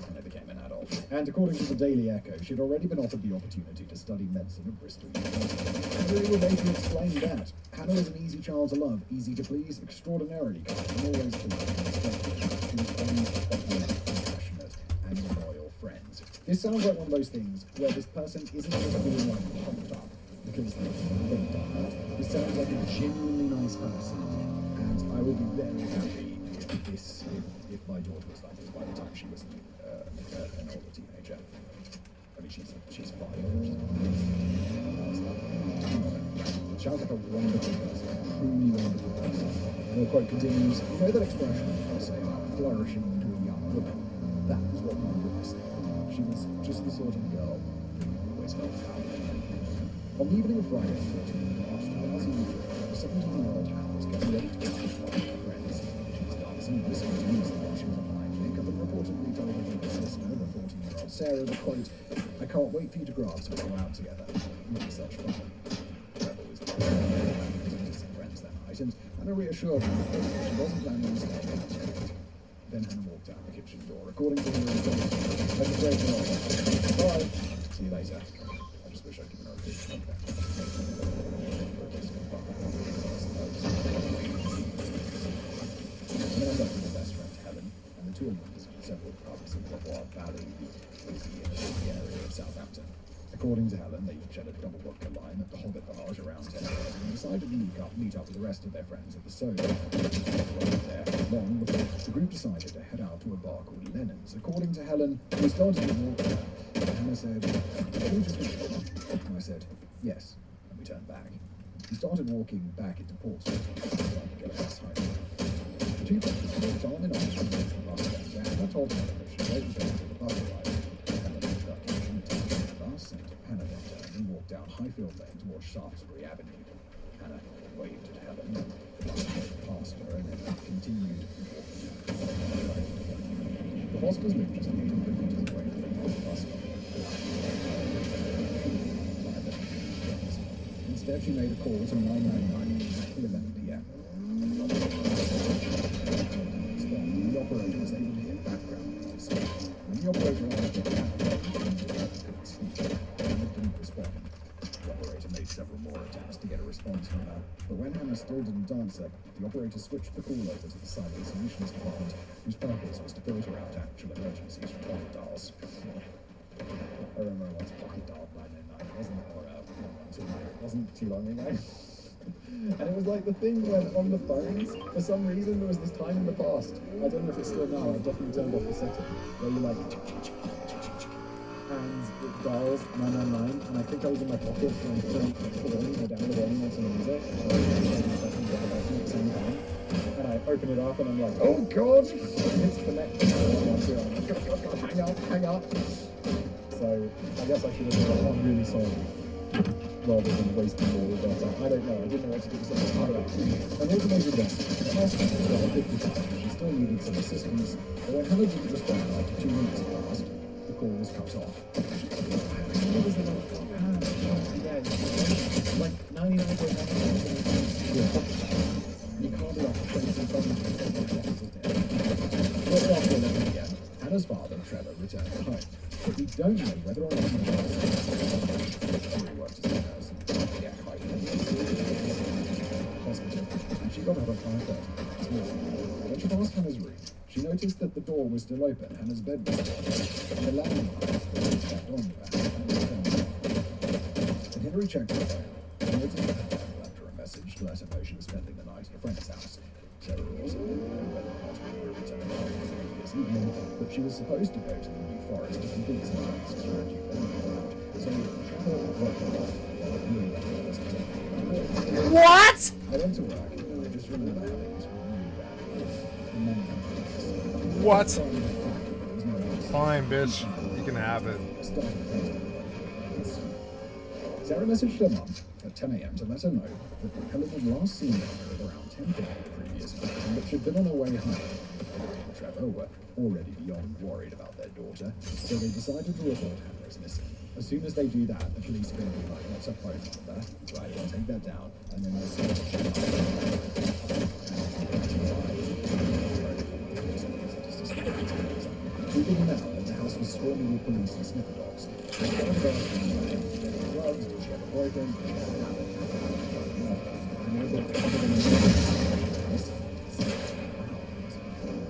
And I became an adult. And according to the Daily Echo, she'd already been offered the opportunity to study medicine at Bristol University. And really would later explain that. Hannah was an easy child to love, easy to please, extraordinarily kind, and always polite and respectful. She was always popular, compassionate, and a loyal friend. This sounds like one of those things where this person isn't just being like pumped up because they've done that. This sounds like a genuinely nice person, and I would be very happy if my daughter was like this by the time she was an older teenager. I mean, she's 5. Sounds like a wonderful person, a truly wonderful person. And the quote continues, you know that expression I say about flourishing into a young woman? That was what my witness did. She was just the sort of girl who always felt proud of her. On the evening of Friday, 14th March 2003, the 17-year-old Hannah was getting ready to go out with one of her friends. She was dancing and listening to music while she was applying makeup and reportedly told her younger sister, the 14-year-old Sarah, the quote, I can't wait for you to grow up so we go out together. It'll be such fun. Trevor was visited some friends that night, and Hannah reassured her that she wasn't planning on staying out tonight. Then Hannah walked out the kitchen door. According to her, I just waited on her. Bye. See you later. I just wish I'd given her a big hug back. And then I got with her best friend Helen, and the two of them visited several pubs in the Valley, the area of Southampton. According to Helen, they each had a double vodka line at the Hobbit Barge around 10 and decided to meet up with the rest of their friends at the Soda. There, long before the group decided to head out to a bar called Lennon's. According to Helen, we started to walk there. Hannah said, "Can we just walk?" And I said, "Yes," and we turned back. We started walking back into Portsmouth so I could get a bus home. The two friends walked arm in arm towards the bus stop, where Hannah told them that she waited until the bus arrived. Helen looked up and returned to the bus, and Hannah then turned and walked down Highfield Lane towards Shaftesbury Avenue. Hannah waved at Helen, and the bus drove past her and then continued walking. The Fosters lived just 800 metres away from the bus stop. Instead, she made a call to 999 at exactly 11 p.m. operator asked if couldn't speak. Hannah didn't respond. The operator made several more attempts to get a response from her, but when Hannah still didn't answer, the operator switched the call over to the Cyber Solutions Department, whose purpose was to filter out actual emergencies from pocket dials. I remember I once pocket dialed 999, it wasn't too long ago. And it was like the thing when on the phones, for some reason there was this time in the past, I don't know if it's still now, I've definitely turned off the setting, where you like and it dials 999, and I think I was in my pocket and I turned the volume or down the volume on some music, and I open it up and I'm like, oh god, it's connected. God, hang up. So I guess I should have been like, I'm really sorry, rather than wasting all of that time. I don't know, I didn't know what to do, so I started out. An automated rescue. The hospital got a 55, she still needed some assistance, but when Hannah didn't respond after 2 minutes had passed, the call was cut off. Like 99.9%. You can't be off the trains and phone shortly after 11 p.m., Hannah's father, Trevor, returned home. But we don't know whether or not he worked as a nurse and hospital, and she got out at 5:30 this morning. When she passed Hannah's room, she noticed that the door was still open, Hannah's bed was still open, and the landline was left on when Hillary checked her phone, she noticed that Hannah left her a message to let her know she was spending the night at a friend's house. Sarah also didn't know whether or not we were returning home this evening, but she was supposed to go to the New Forest to complete some tasks for a new venue. So Trevor worked on it while Hillary went to the hospital. What? I went to work, and I just remember having this really bad What? Fine, bitch. You can have it. Sarah messaged her mum at 10 a.m. to let her know that Helen had last seen her at around 10:50 the previous night, and that she'd been on her way home. Hillary and Trevor were already beyond worried about their daughter, so they decided to report Hannah as missing. As soon as they do that, the police are going to be like, what's her phone number? Right, I'll take that down, and then they'll see what she We didn't know that the house was swarming with police and sniffer dogs. They found her drugs, did she have a boyfriend, did she have a habit?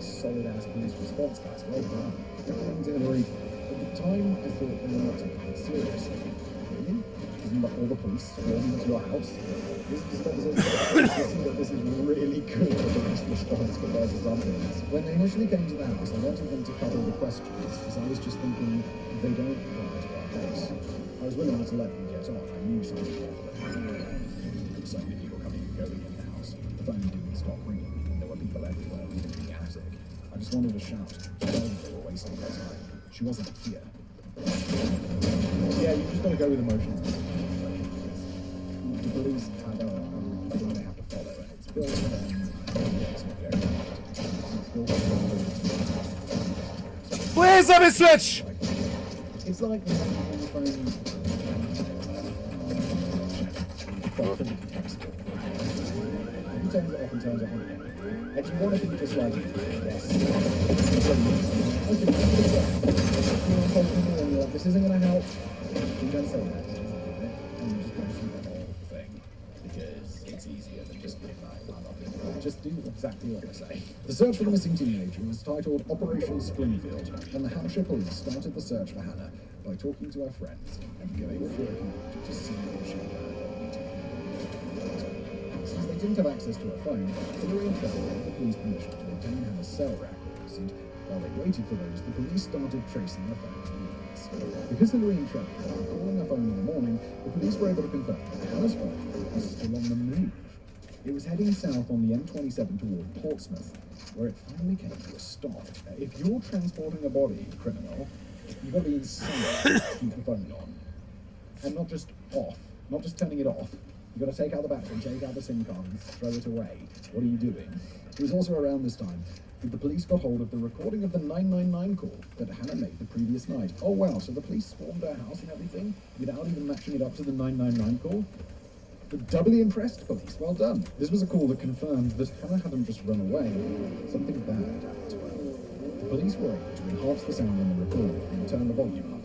Solid ass police response, guys. Well done. According to Hillary, at the time I thought they were not taking it seriously. Really? Isn't that all the police swarming into your house? This is this is really good police response compared to some things. When they initially came to the house, I wanted them to cover the questions because I was just thinking, if they don't come to our house, I was willing to let them get on. I knew something awful had happened. There were so many people coming and going in the house. The phone didn't stop ringing, and there were people everywhere, even in the attic. I just wanted to shout, tell them they were wasting their time. She wasn't here. Yeah, you just gotta go with emotions. The police have a thing they have to follow, and it's built for them. Please let me switch! It's like when you're on the phone. He turns it off and turns it on again. And you want to be just like, yes. And you're like, this isn't going to help. You don't say that. And you just go through the whole thing. Because it's easier than just being like, I'm not being right. Just do exactly what I say. The search for the missing teenager was titled Operation Springfield, and the Hampshire police started the search for Hannah by talking to her friends and going through a computer to see if she had Since they didn't have access to her phone, Hillary and Trevor gave the police permission to obtain Hannah's cell records, and while they waited for those, the police started tracing her phone's movements. Because Hillary and Trevor were calling her phone in the morning, the police were able to confirm that Hannah's phone was still on the move. It was heading south on the M27 toward Portsmouth, where it finally came to a stop. If you're transporting a body, criminal, you've got to be insane to keep the phone on. And not just off, not just turning it off. You've got to take out the battery, take out the SIM card, and throw it away. What are you doing? It was also around this time that the police got hold of the recording of the 999 call that Hannah made the previous night. Oh wow, so the police swarmed her house and everything without even matching it up to the 999 call? The doubly impressed police, well done. This was a call that confirmed that Hannah hadn't just run away. Something bad had happened to her. The police were able to enhance the sound on the recorder and turn the volume up.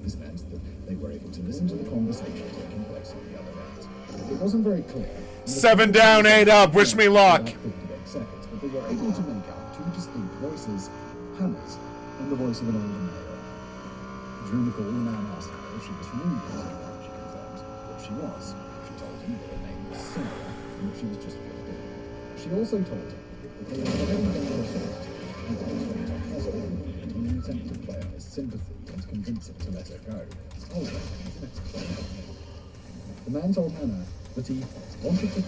This meant that they were able to listen to the conversation taking place on the other end. It wasn't very clear. 7 down, 8 up. Wish me luck. 58 seconds, but they were able to make out two distinct voices, Hannah's and the voice of an older male. During the call, the man asked her if she was from England. She confirmed that she was. She told him that her name was Sarah and that she was just 15. She also told him that they were already going to assault and that they went to hospital in an attempt to play on his sympathy and convince him to let her go. Oh, the man told Hannah that he wanted to quit,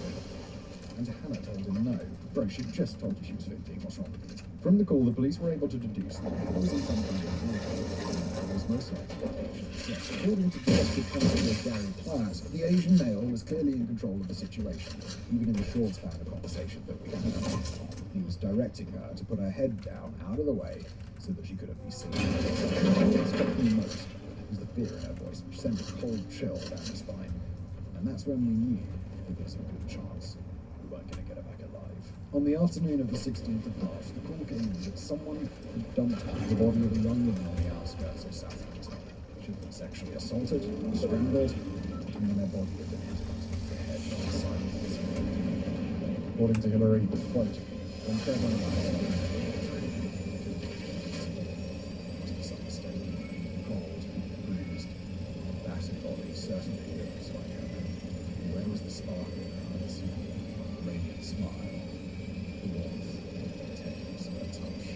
and Hannah told him no. Bro, she just told you she was 15, what's wrong with you? From the call, the police were able to deduce that it was in some kind of vehicle. It was most likely Asian sex. According to Detective Constable Gary Platt, the Asian male was clearly in control of the situation, even in the short span of conversation that we had. He was directing her to put her head down, out of the way, so that she couldn't be seen. What struck me most was the fear in her voice, which sent a cold chill down her spine. And that's when we knew that there was a good chance we weren't going to get her back alive. On the afternoon of the 16th of March, the call came in that someone had dumped the body of a young woman on the outskirts of Southampton. She had been sexually assaulted, strangled, and then her body had been hidden, her head on the side of the building. According to Hillary, quote, when Trevor and I certainly looks like her. Where was the spark in her eyes? The radiant smile, the warmth, the tenderness of her touch.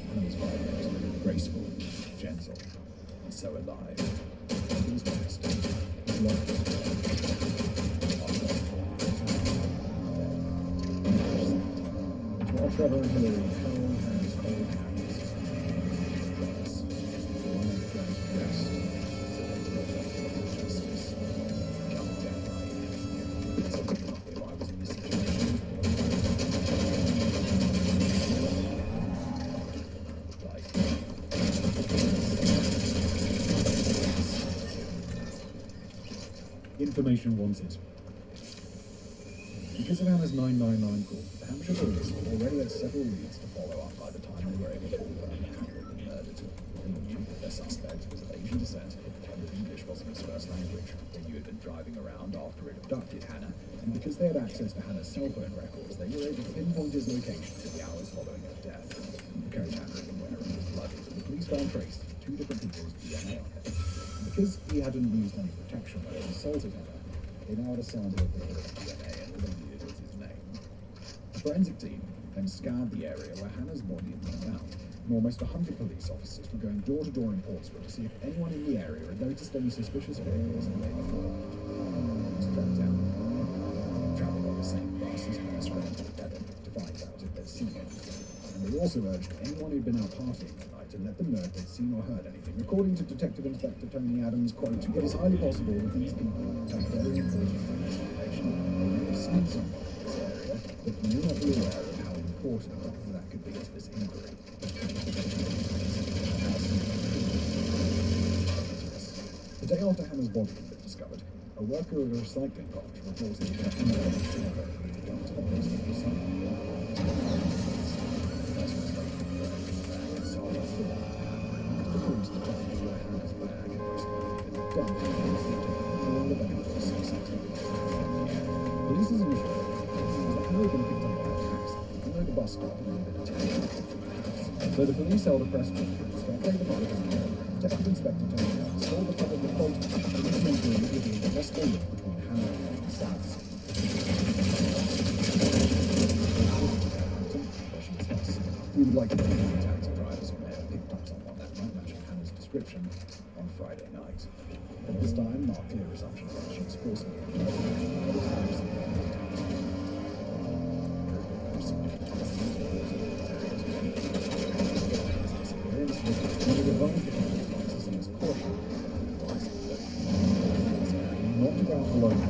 Hannah was vibrant, graceful, gentle, and so alive. He was honest. His life was to our Trevor and Hillary, cold hands, cold hands. The one that goes rest. Information wanted. Because of Hannah's 999 call, the Hampshire police already had several leads to follow up by the time they were able to confirm that Hannah had been murdered. They knew that their suspect was of Asian descent, and that English wasn't his first language. They knew he'd been driving around after he'd abducted Hannah, and because they had access to Hannah's cell phone records, they were able to pinpoint his location to the hours following her death. The coat Hannah had been wearing was bloody, but the police found traces of two different people's DNA on it. Because he hadn't used any protection when he assaulted her, they now had a sample of the killer's DNA and all they needed was his name. A forensic team then scoured the area where Hannah's body had been found, and almost 100 police officers were going door to door in Portsmouth to see if anyone in the area had noticed any suspicious vehicles the day before. It was tracked down. Travelled on the same bus as Hannah's friend Devin to find out if they'd seen anything. And they also urged anyone who'd been out partying that night to let them know if they'd seen or heard anything. According to Detective Inspector Tony Adams, quote, it is highly possible that these people have very important information. They may have seen someone in this area, but may not be aware of how important that could be to this inquiry. The day after Hannah's body had been discovered, a worker at a recycling plant reported that Hannah had been dumped on the recycling. Police's initial was that Hannah had been picked up by a taxi, even though the bus stop had been attacked. So the police held a press conference to update the public on the matter. Detective Inspector Tony Adams told the public that, quote, the incident was revealed the possible link between Hannah and Souths. We would like to thank the taxi drivers who may have picked up someone that might match Hannah's description on Friday night. At this time, Mark clear assumptions that she was forced not to go out alone and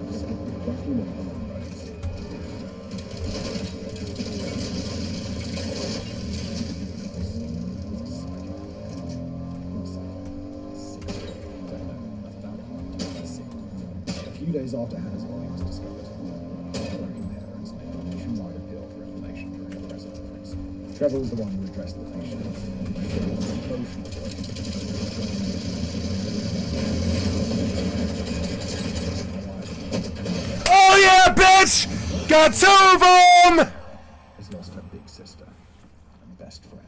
exactly what the long roads. A few days after Hannah's body was discovered, American parents made a nationwide appeal for information during a press conference. Trevor was the one who addressed the patient. Oh yeah, bitch! Got 2 of them! Has lost her big sister and best friend.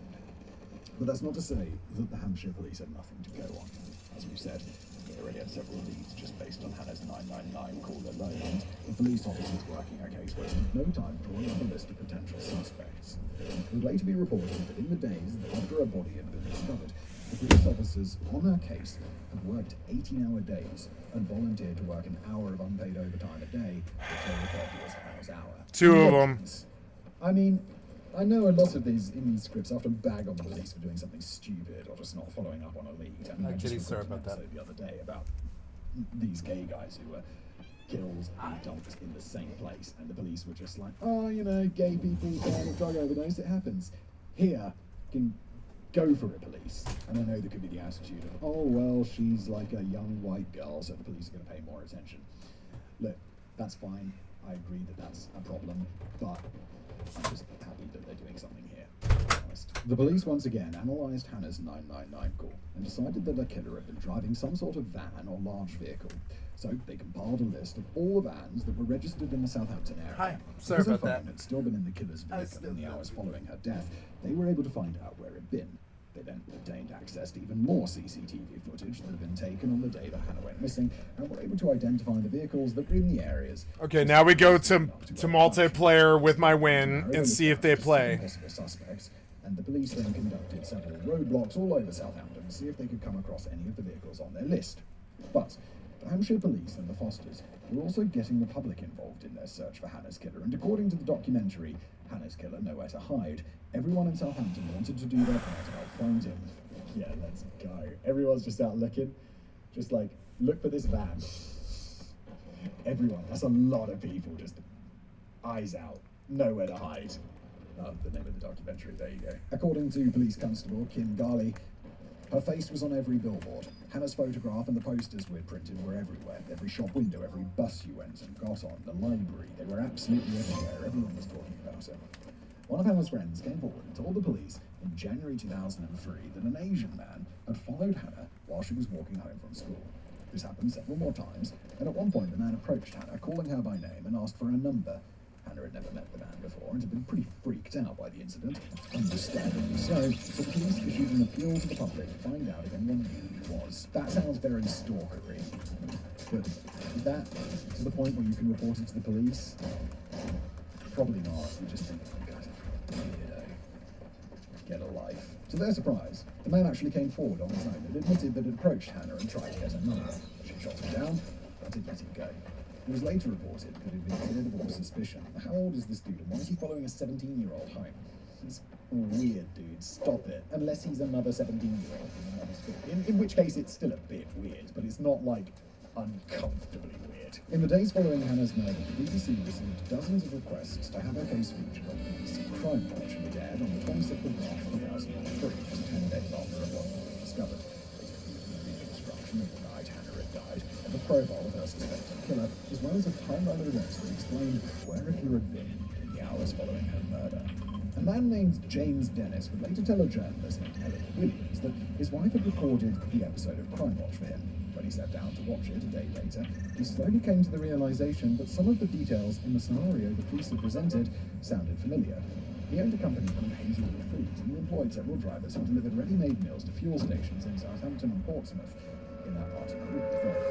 But that's not to say that the Hampshire police had nothing to go on. As we've said, they already had several leads just based on Hannah's 999 call alone. The police officers working her case wasted no time drawing up a list of potential suspects. It would later be reported that in the days after her body had been discovered, the police officers on her case had worked 18-hour days and volunteered to work an hour of unpaid overtime a day, which they referred to as Hannah's hour. 2 of them. I mean, I know a lot of these in these scripts often bag on the police for doing something stupid or just not following up on a lead. I mean, I just sorry recorded about an episode the other day about these gay guys who were killed and dumped in the same place, and the police were just like, oh, you know, gay people die of drug overdose, it happens. Here, you can go for it, police. And I know there could be the attitude of, oh, well, she's like a young white girl, so the police are going to pay more attention. Look, that's fine. I agree that that's a problem, but I'm just happy that they're doing something here. The police once again analysed Hannah's 999 call and decided that the killer had been driving some sort of van or large vehicle. So they compiled a list of all the vans that were registered in the Southampton area. Hi, sorry about that. Because her phone had still been in the killer's vehicle in the hours following her death, they were able to find out where it had been. They then obtained access to even more CCTV footage that had been taken on the day that Hannah went missing, and were able to identify the vehicles that were in the areas. Okay, now we go to multiplayer with my win and see if they play. Possible suspects, and the police then conducted several roadblocks all over Southampton to see if they could come across any of the vehicles on their list. But the Hampshire police and the Fosters were also getting the public involved in their search for Hannah's killer, and according to the documentary, Hannah's killer nowhere to hide, everyone in Southampton wanted to do their part to help find him. Yeah, let's go. Everyone's just out looking. Just like, look for this van. Everyone. That's a lot of people just eyes out. Nowhere to hide. The name of the documentary, there you go. According to Police Constable Kim Garley, her face was on every billboard. Hannah's photograph and the posters we'd printed were everywhere. Every shop window, every bus you went and got on, the library, they were absolutely everywhere. Everyone was talking about her. One of Hannah's friends came forward and told the police in January 2003 that an Asian man had followed Hannah while she was walking home from school. This happened several more times, and at one point the man approached Hannah, calling her by name and asked for her number. Hannah had never met the man before and had been pretty freaked out by the incident, understandably so the police issued an appeal to the public to find out if anyone knew who he was. That sounds very stalkery, but is that to the point where you can report it to the police? Probably not. You just think, oh God, weirdo. Get a life. To their surprise, the man actually came forward on his own and admitted that it approached Hannah and tried to get her number. She shot him down, but did let him go. It was later reported that it had been cleared of all suspicion. How old is this dude, and why is he following a 17-year-old home? He's weird, dude. Stop it. Unless he's another 17-year-old in another school. In which case, it's still a bit weird, but it's not, like, uncomfortably weird. In the days following Hannah's murder, the BBC received dozens of requests to have her case featured on the BBC Crime Watch, and it aired on the 26th of March 2003, just 10 days after her body was discovered. It included the reconstruction of the night Hannah had died, and the profile of her suspected killer, as well as a timeline of events that explained where her killer had been in the hours following her murder. A man named James Dennis would later tell a journalist named Eleanor Williams that his wife had recorded the episode of Crime Watch for him. When he sat down to watch it a day later, he slowly came to the realization that some of the details in the scenario the police had presented sounded familiar. He owned a company called Hazelwood Foods, and he employed several drivers who delivered ready-made meals to fuel stations in Southampton and Portsmouth. In that article,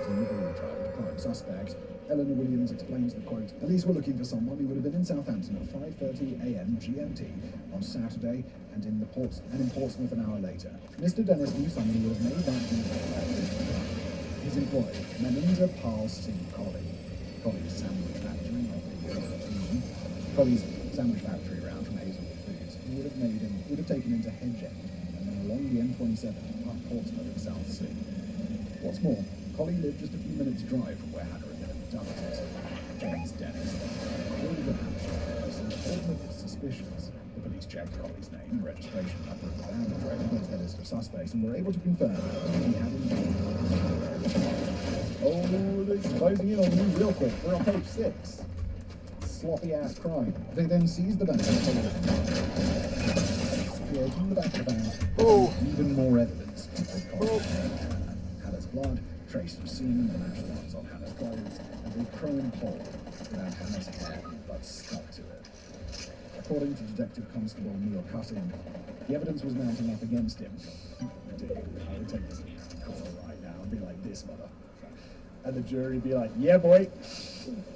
delivery driver to prime suspect, Eleanor Williams explains that, quote, police were looking for someone who would have been in Southampton at 5:30 a.m. GMT on Saturday and in Portsmouth an hour later. Mr. Dennis knew someone who would have made that detail. His employee, Melinda Pal Singh Colley's sandwich factory, Colley's sandwich factory around from Hazelwood Foods, would have taken him to Hedge End and then along the M27 past Portsmouth in the South Sea. What's more, Colley lived just a few minutes' drive from where Hannah had been abducted. James Dennis called the Hampshire police and told them of his suspicions. The police checked Colley's name and registration number of the van and drove against their list of suspects and were able to confirm that he had indeed. Oh, they're closing in on me real quick. We're on page 6. Sloppy ass crime. They then seized the van and appeared in the back of the van. Oh. Even more evidence of Collins. Hannah's blood, traced from semen and matched ones on Hannah's clothes, and a chrome hole around Hannah's hair, but stuck to it. According to Detective Constable Neil Cutting, the evidence was mounting up against him. Dude, I would take this call right now and be like, this mother. And the jury would be like, yeah, boy,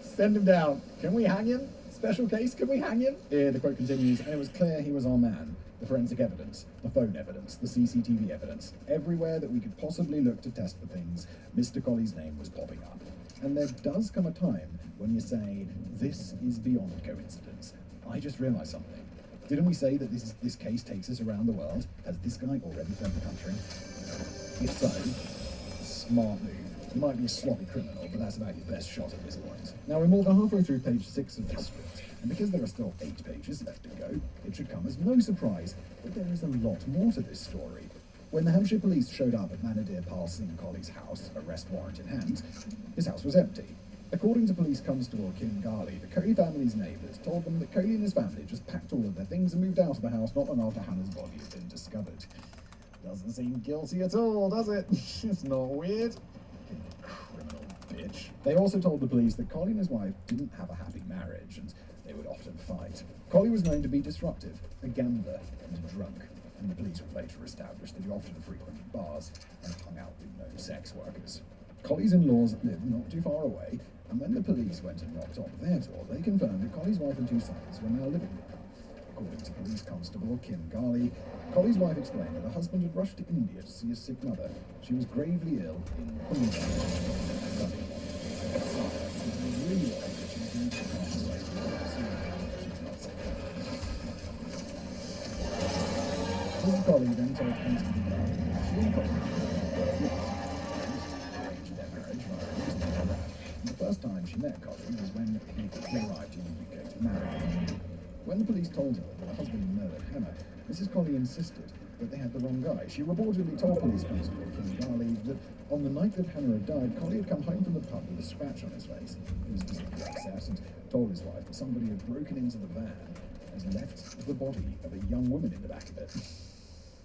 send him down. Can we hang him? Special case, can we hang him? The quote continues, and it was clear he was our man. The forensic evidence, the phone evidence, the CCTV evidence, everywhere that we could possibly look to test for things, Mr. Colley's name was popping up. And there does come a time when you say, this is beyond coincidence. I just realised something. Didn't we say that this case takes us around the world? Has this guy already fled the country? If so, smart move. He might be a sloppy criminal, but that's about your best shot at this point. Now, we're more than halfway through page 6 of this script, and because there are still 8 pages left to go, it should come as no surprise that there is a lot more to this story. When the Hampshire police showed up at Manadir Pal Singh Colley's house, arrest warrant in hand, his house was empty. According to police constable Kim Garley, the Coley family's neighbours told them that Coley and his family just packed all of their things and moved out of the house not long after Hannah's body had been discovered. Doesn't seem guilty at all, does it? It's not weird. Criminal bitch. They also told the police that Colley and his wife didn't have a happy marriage and they would often fight. Colley was known to be disruptive, a gambler, and a drunk, and the police would later establish that he often frequented bars and hung out with known sex workers. Colley's in-laws lived not too far away, and when the police went and knocked on their door, they confirmed that Colley's wife and 2 sons were now living with them. According to police constable Kim Garley, Colley's wife explained that her husband had rushed to India to see his sick mother. She was gravely ill in Punjab. Mrs. Colley then told Constable Garley that she and Colley arranged their marriage via Instagram. The first time she met Colley was when he arrived in the UK to marry her. When the police told her that her husband murdered Hannah, Mrs. Colley insisted that they had the wrong guy. She reportedly told police constable Kim Garley that on the night that Hannah had died, Colley had come home from the pub with a scratch on his face. He was visibly upset and told his wife that somebody had broken into the van and left the body of a young woman in the back of it.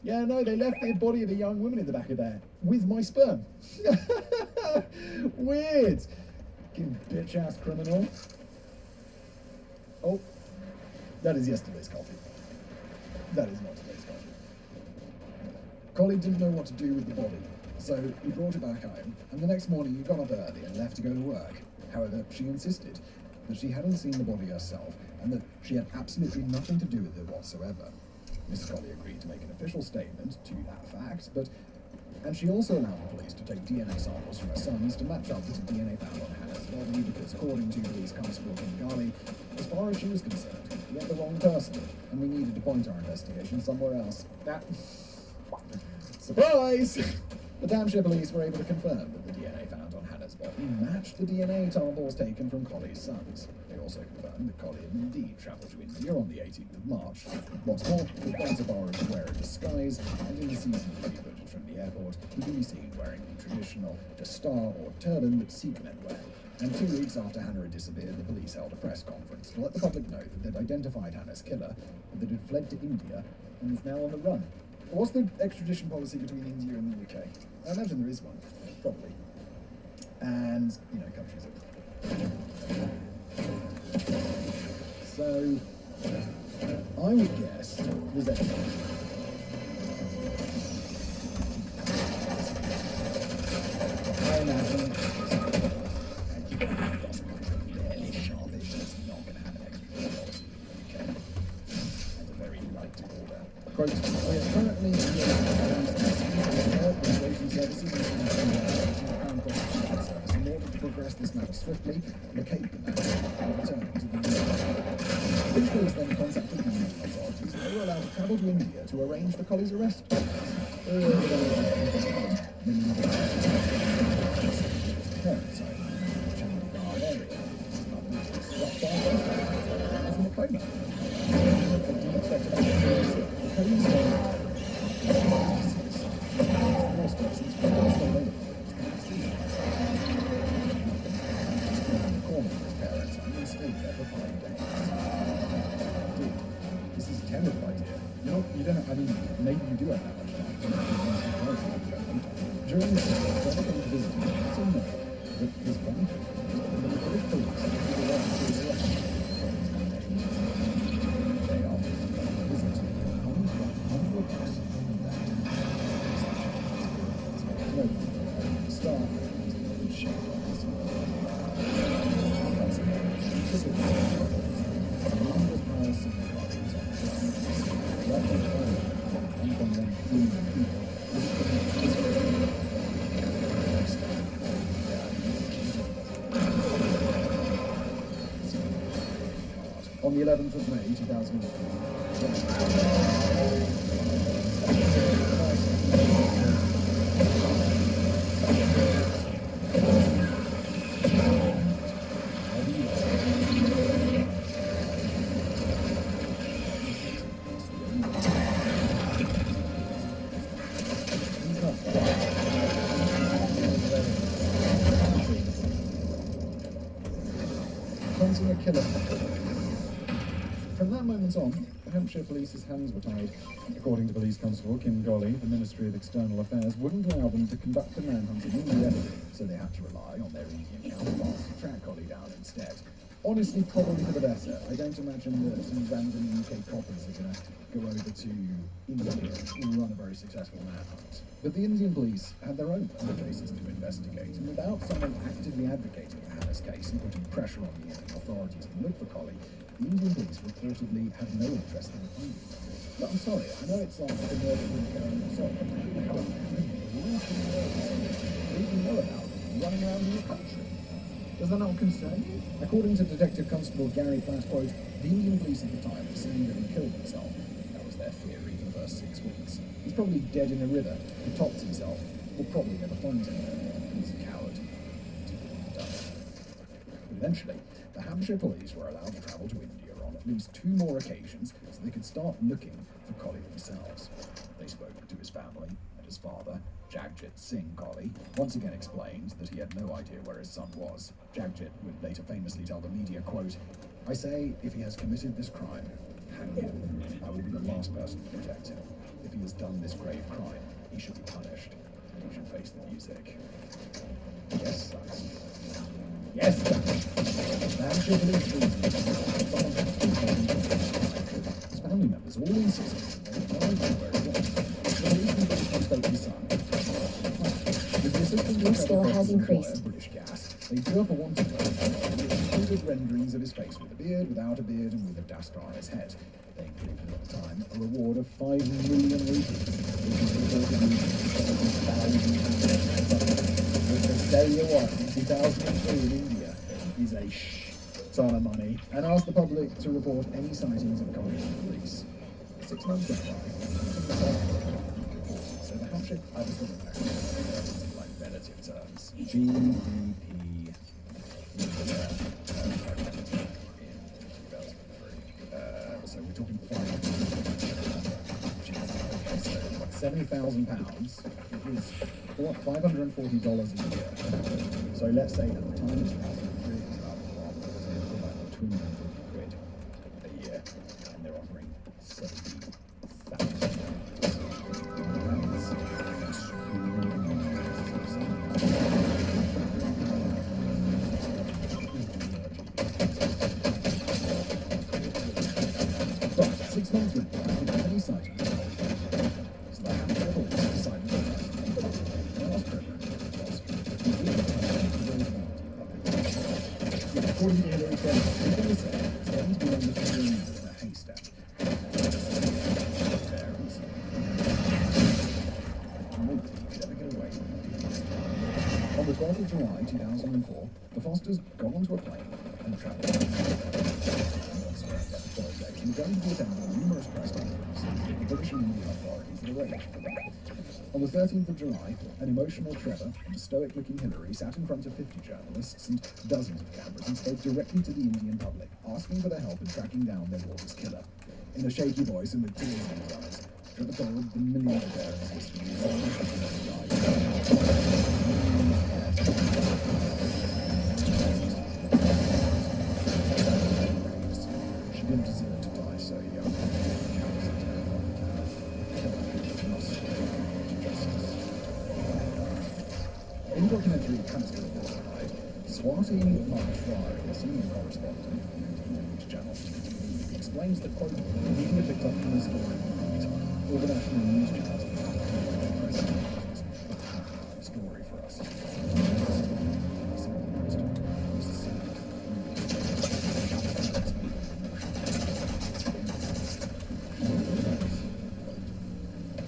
Yeah, no, they left the body of a young woman in the back of there with my sperm. Weird. Fucking bitch-ass criminal. Oh. That is yesterday's coffee. That is not today's coffee. Colley didn't know what to do with the body, so he brought it back home, and the next morning he got up early and left to go to work. However, she insisted that she hadn't seen the body herself, and that she had absolutely nothing to do with it whatsoever. Mrs. Colley agreed to make an official statement to that fact, and she also allowed the police to take DNA samples from her sons to match up with the DNA found on Hannah's body, because according to police constable Kim Garley, as far as she was concerned, we had the wrong person, and we needed to point our investigation somewhere else. Surprise! The Hampshire police were able to confirm that the DNA found on Hannah's body matched the DNA samples taken from Colley's sons. They also confirmed that Colley had indeed travelled to India on the 18th of March. What's more, the Bonzabar is wearing a disguise, and in the CCTV footage from the airport, he can be seen wearing the traditional dastar or turban that Sikh men wear. And 2 weeks after Hannah had disappeared, the police held a press conference to let the public know that they'd identified Hannah's killer, but that had fled to India and is now on the run. What's the extradition policy between India and the UK? I imagine there is one, probably. And, countries are... So, I would guess there's evidence. I imagine barely sharpish, that's not going to have an extradition policy in the UK. That's a very light order. Quote, we are currently immigration services and prosecution service in order to progress this matter swiftly, locate the man, and return him to the UK. British police then contacted the Indian authorities and they were allowed to travel to India to arrange for Colley's arrest. Parents home, Chandigarh area. As in the coma. They didn't expect to the police don't, I mean, maybe you do have that much time. During this time, John came to visit him, to know that his benefit was that the British police had to go on to the arrest. They are visit under a bus on that. No, start shape of this. On the 11th of May 2000. A killer. From that moment on, the Hampshire Police's hands were tied. According to Police Constable Kim Golly, the Ministry of External Affairs wouldn't allow them to conduct a manhunt in India, so they had to rely on their Indian counterparts to track Golly down instead. Honestly, probably for the better. I don't imagine that some random UK coppers are going to go over to India and run a very successful manhunt. But the Indian police had their own cases to investigate, and without someone actively advocating for Hannah's case and putting pressure on the Indian authorities to look for Golly, the Indian police reportedly had no interest in finding him. But I'm sorry, I know it's like the murder of Karen assault, but how many people do you know about running around in the country? Does that not concern you? According to Detective Constable Gary Platt, quote, the Indian police at the time were saying that he killed himself. That was their theory for the first 6 weeks. He's probably dead in a river. He topped himself. We'll probably never find him. He's a coward. He wouldn't have done it. But eventually, the Hampshire police were allowed to travel to India on at least 2 more occasions so they could start looking for Golly themselves. They spoke to his family and his father. Jagjit Singh Golly once again explained that he had no idea where his son was. Jagjit would later famously tell the media, quote, I say, if he has committed this crime, hang him. I will be the last person to protect him. If he has done this grave crime, he should be punished. He should face the music. Yes, sons. Yes, Hampshire police his family members all insisted that they found out where he was. The police spoke to his son. Still has increased. British gas. They drew up a wanted poster which included renderings of his face with a beard, without a beard, and with a duster on his head. They included at the time a reward of 5 million rupees, which is reportedly £7,000. Which they tell you what, in 2003 in India is a ton of money, and asked the public to report any sightings of Golly to the police. 6 months went by. So the Hampshire, I was looking back like relative terms. GDP in 2003. So we're talking £70,000. It was $540 a year. So let's say at the time of 2003 it was about £250 a year, and they're offering £70,000. But 6 months went by without any sightings. So the Hampshire police decided that the last program was according to Hillary Clinton, people say it's going to be on the train in a haystack. On the 12th of July 2004, the Fosters got onto a plane and travelled to and going to attend numerous press conferences with the British and Indian authorities that arranged for them. On the 13th of July, an emotional Trevor and a stoic-looking Hillary sat in front of 50 journalists and dozens of cameras and spoke directly to the Indian public, asking for their help in tracking down their daughter's killer. In a shaky voice and with tears in his eyes, Trevor told the millionaire his history of she didn't deserve to die so young. In the documentary Canister Tonight, Swati Maheshwari, a senior correspondent for the news channel, explains that, quote, the media picked up on the story at the time. All the national news channels story for us.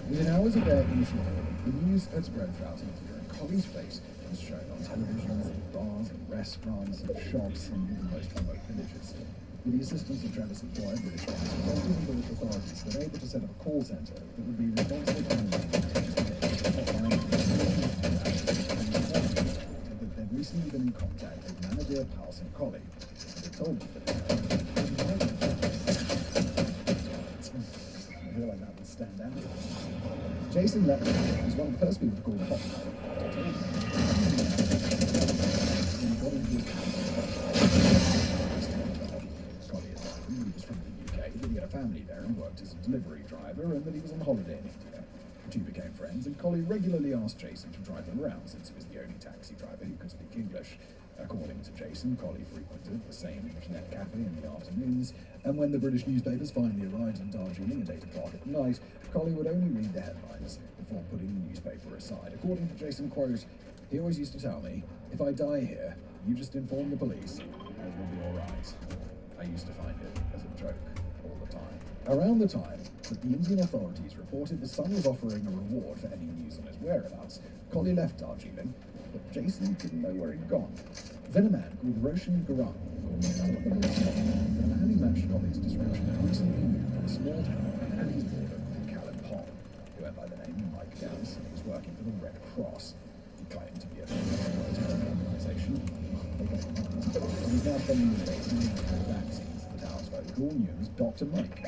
Within hours of their initial the news had spread throughout India, and Collie's face was shown on televisions, in bars, and restaurants, and shops, and even the most remote villages. With the assistance of Travis and Joy, British police and British authorities were able to set up a call centre that would be responsible for that they'd recently been in contact with Manadir Pals and Collie. They told me that I feel like that would stand out. Jason Lepton was one of the first people to call the hotline. He was from the UK, but he had a family there and worked as a delivery driver, and that he was on holiday in India. The two became friends, and Collie regularly asked Jason to drive them around since he was the only taxi driver who could speak English. According to Jason, Collie frequented the same internet cafe in the afternoons, and when the British newspapers finally arrived in Darjeeling at 8 o'clock at night, Collie would only read the headlines before putting the newspaper aside. According to Jason, quote, he always used to tell me, if I die here, you just inform the police, and it will be alright. I used to find it as a joke all the time. Around the time that the Indian authorities reported the son was offering a reward for any news on his whereabouts, Collie left Darjeeling, but Jason didn't know where he'd gone. Then a man called Roshan Garam called the man who matched Collie's description had recently moved from a small town on Annie's border called Kalimpong, who went by the name of Mike Gans, and was working for the Red Cross. He claimed to be a organisation. He was now spending his days in the vaccines for the town's folk who all knew as Dr. Mike.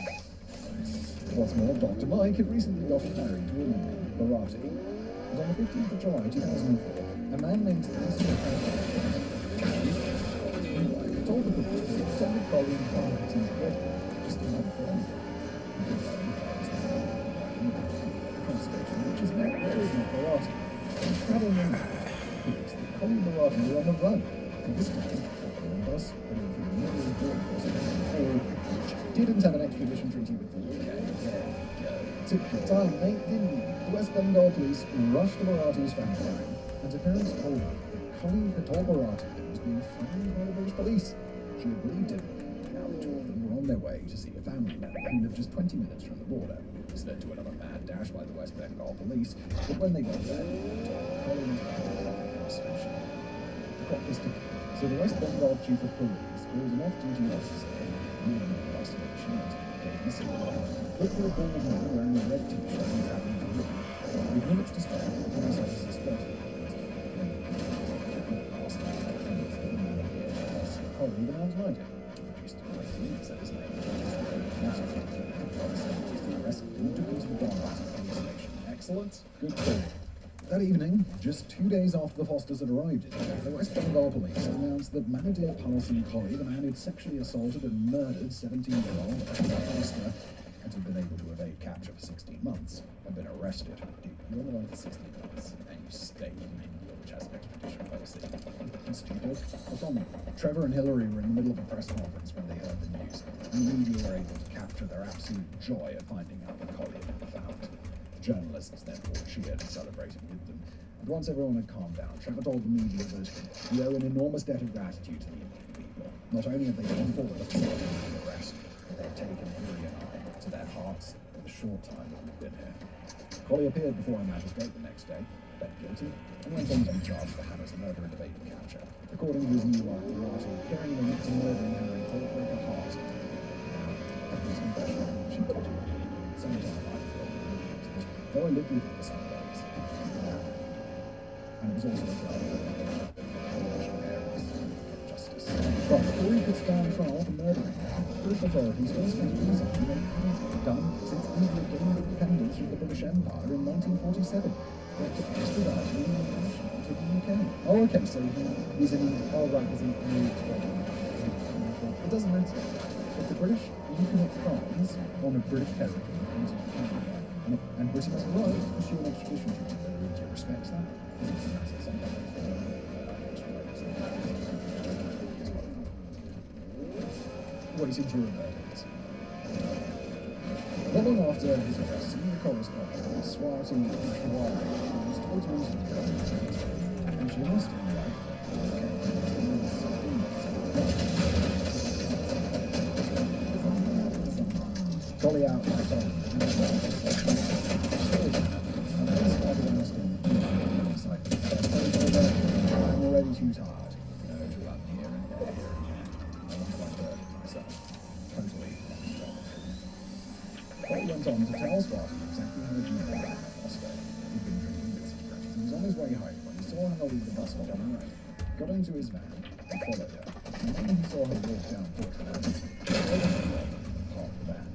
What's more, Dr. Mike had recently got married to a woman named Bharati, and on the 15th of July 2004, a man named told the police that he attended Collie and Bharati's wedding just in time for anything. Constellation, which is now where is not Bharati. And traveling in appears that Collie and Bharati were on the run, and this time, the bus heading through the middle of the border crossing which didn't have an extradition treaty with the UK. There you go. Took your time, mate, didn't you? The West Bengal police rushed to Bharati's family home, and her parents told her that Collie had told Bharati that he was being found by the British police. She had believed him. Now the two of them were on their way to see a family member who lived just 20 minutes from the border. This led to another mad dash by the West Bengal police, but when they got there, they told Collie was back at the station. The clock was ticking, so the West Bengal chief of police called an off-duty officer who knew the bus station and gave him a signal. Look for a bald man wearing a red t-shirt and having a look. With minutes to spare, the police officer spotted Collie, the man's mind introduced him lately, said his name. Arrested him, took him to the Bharati police station. Excellent. Good call. That evening, just 2 days after the Fosters had arrived in India, the West Bengal police announced that Manadir Pals and Collie, the man who'd sexually assaulted and murdered 17-year-old Foster, and had been able to evade capture for 16 months, had been arrested. You're on the run for 16 months, and you stayed in India, which has an extradition policy. Stupid. What's on? Trevor and Hillary were in the middle of a press conference when they heard the news, and the media were able to capture their absolute joy at finding out that Collie had been found. The journalists then all cheered and celebrated with them. And once everyone had calmed down, Trevor told the media that we owe an enormous debt of gratitude to the Indian people. Not only have they come forward to facilitate the arrest, but they have taken Hillary and I to their hearts in the short time that we've been here. Collie appeared before a magistrate the next day, pled guilty, and went on to be charged for Hannah's murder and evading capture. According to his new wife, the writer, carrying the to murdering Henry thought broke her heart. After his confession, she continued, sometime I feel though I lived with it for some days. And it was also a blood justice. But before he could stand trial for murdering her, British authorities first went to reason he went done since India gained independence from the British Empire in 1947. They took extradited him to the UK. Oh, okay, so he was in India. Oh, right, because he moved. It doesn't matter. If the British, you commit crimes on a British territory, and Britain has right to pursue an extradition treaty whether India respects that. waited for a verdict. Not long after his arrest, senior correspondent Swati Shawari was told to interview her, and she asked him, Dolly out my phone. I'm already too tired, to run here and there and here. I want to find her myself. Totally. Dolly went on to tell Spartan exactly how he met Oscar. He'd been drinking with some friends and was on his way home when he saw her leave the bus stop on her own. He got into his van and followed her. And when he saw her walk down Portland Avenue, he parked the van.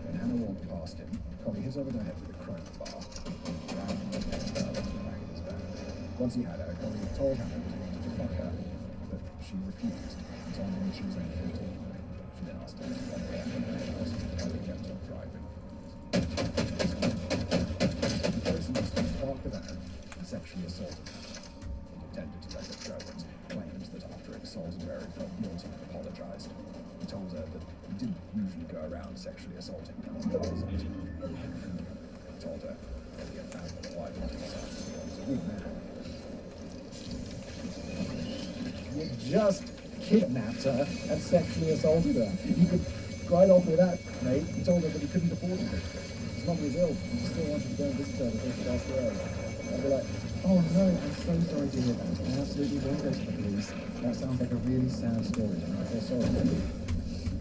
When Hannah walked past him, Collie hit over the head with a crowbar. Once he had her, Collie told Hannah that he wanted to fuck her, but she refused and told him she was only 15. She then asked him to come back to the house, and they kept on driving. The person parked the van and sexually assaulted her. He pretended to let her go and claimed that after it assaulted her, he felt guilty and apologized. He told her that he didn't usually go around sexually assaulting girls. He told her that he had found that the wife wanted to say he was a good man. You just kidnapped her and sexually assaulted her. You could ride off with that, mate. He told her that he couldn't afford it. His mother was ill, and he still wanted to go and visit her before she passed away. I'd be like, oh no, I'm so sorry to hear that. I absolutely won't go to the police. That sounds like a really sad story, and I feel sorry for you.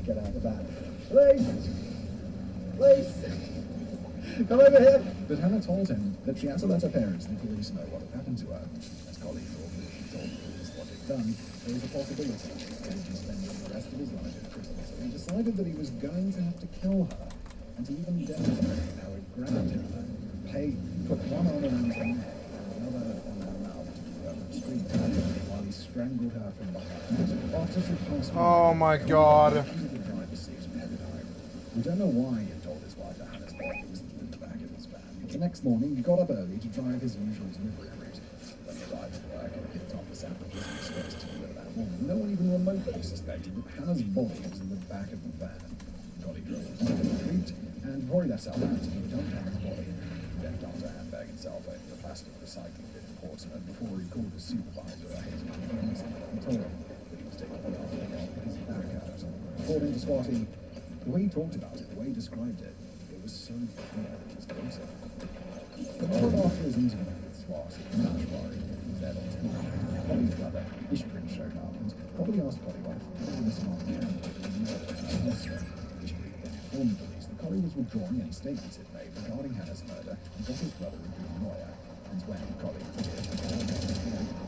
Get out of the van. Police! Police! Come over here! But Hannah told him that she had to let her parents and the police know what had happened to her. As Collie thought that if she told the police what he'd done, there was a possibility that he'd be spending the rest of his life in prison. So he decided that he was going to have to kill her, and to even demonstrate how it grabbed him, put one arm around her neck and another on her mouth to scream while he strangled her from behind. After she passed away, Oh my God. We don't know why he had told his wife that Hannah's body was in the back of his van. The next morning, he got up early to drive his usual delivery route. When he arrived at work and picked up the sandwiches he was supposed to deliver that morning, no one even remotely suspected that Hannah's body was in the back of the van. Collie drove to the street, and before he left Southampton, he dumped Hannah's body. He then dumped her handbag and cell phone in the plastic recycling bin in Portsmouth before he called his supervisor a hated performance and told him that he was taking the after his back out. According to Swati, the way he talked about it, the way he described it, it was so clear that he was guilty. But not after his interview with Swati, Nashwari was there on TV. Collie's brother, Ishprin, showed up and probably asked Collie why he was not camera in the murder of Hannah. Ishprin then informed police that Collie was withdrawing any statements he'd made regarding Hannah's murder and got his brother a good lawyer. And when Collie appeared at the court,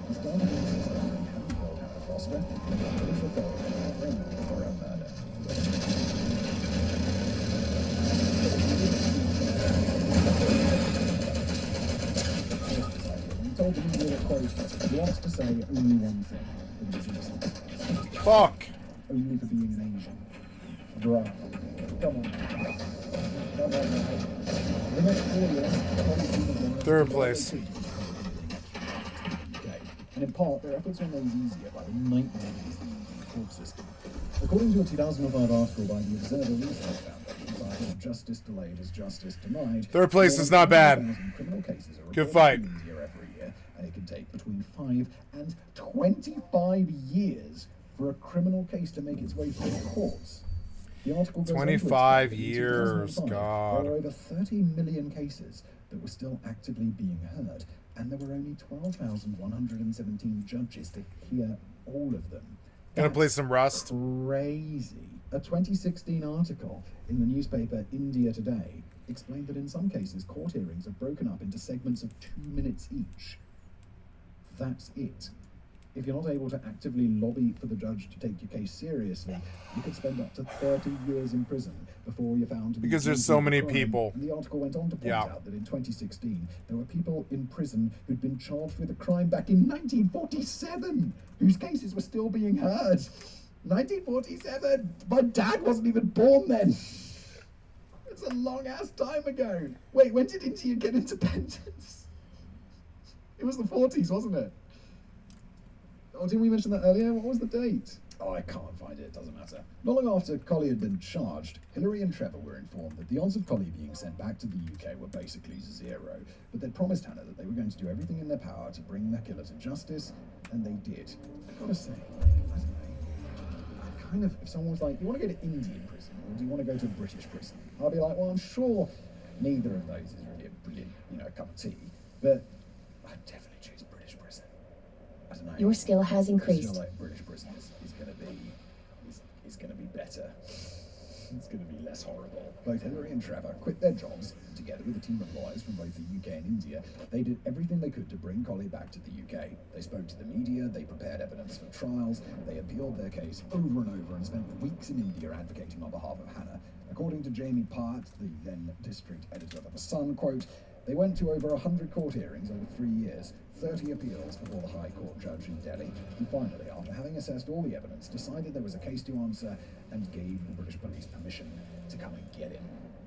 he started to insist that he hadn't killed Hannah Foster, and that police authorities were blaming him for her murder. Told the media that, quote, he wants to say only one thing, that he's innocent. Fuck. Only for being an Asian. Bruh. Come on. Come on, man. The next 4 years, Third place. Okay. And in part, their efforts were made easier by the nightmare that is the court system. According to a 2005 article by the Observer Research Foundation, titled Justice Delayed is Justice Denied, Third place is not bad. criminal cases are Good reported fight. in India every year, and it can take between 5 and 25 years for a criminal case to make its way through the courts. The article goes on to 25 explain that in years, 2005, God. There were over 30 million cases that were still actively being heard, and there were only 12,117 judges to hear all of them. Gonna play That's some Rust. Crazy. A 2016 article in the newspaper India Today explained that in some cases, court hearings are broken up into segments of 2 minutes each. That's it. If you're not able to actively lobby for the judge to take your case seriously, you could spend up to 30 years in prison before you're found to be Because there's guilty so of many a crime. people. And the article went on to point Yeah. out that in 2016, there were people in prison who'd been charged with a crime back in 1947, whose cases were still being heard. 1947! My dad wasn't even born then! It's a long-ass time ago. Wait, when did India get independence? It was the 40s, wasn't it? Oh, didn't we mention that earlier? What was the date? Oh, I can't find it, doesn't matter. Not long after Collie had been charged, Hillary and Trevor were informed that the odds of Collie being sent back to the UK were basically zero, but they'd promised Hannah that they were going to do everything in their power to bring their killer to justice, and they did. I've got to say, I don't know, if someone was like, you want to go to Indian prison, or do you want to go to British prison? I'd be like, well, I'm sure neither of those is really a brilliant, cup of tea, but I'd definitely choose British prison. I don't know. Your skill has I increased. feel like British prison is going to be better. It's going to be less horrible. Both Hillary and Trevor quit their jobs, together with a team of lawyers from both the UK and India. They did everything they could to bring Collie back to the UK. They spoke to the media, they prepared evidence for trials, they appealed their case over and over and spent weeks in India advocating on behalf of Hannah. According to Jamie Part, the then district editor of The Sun, quote, they went to over 100 court hearings over 3 years, 30 appeals before the High Court judge in Delhi, and finally, after having assessed all the evidence, decided there was a case to answer and gave the British police permission to come and get him.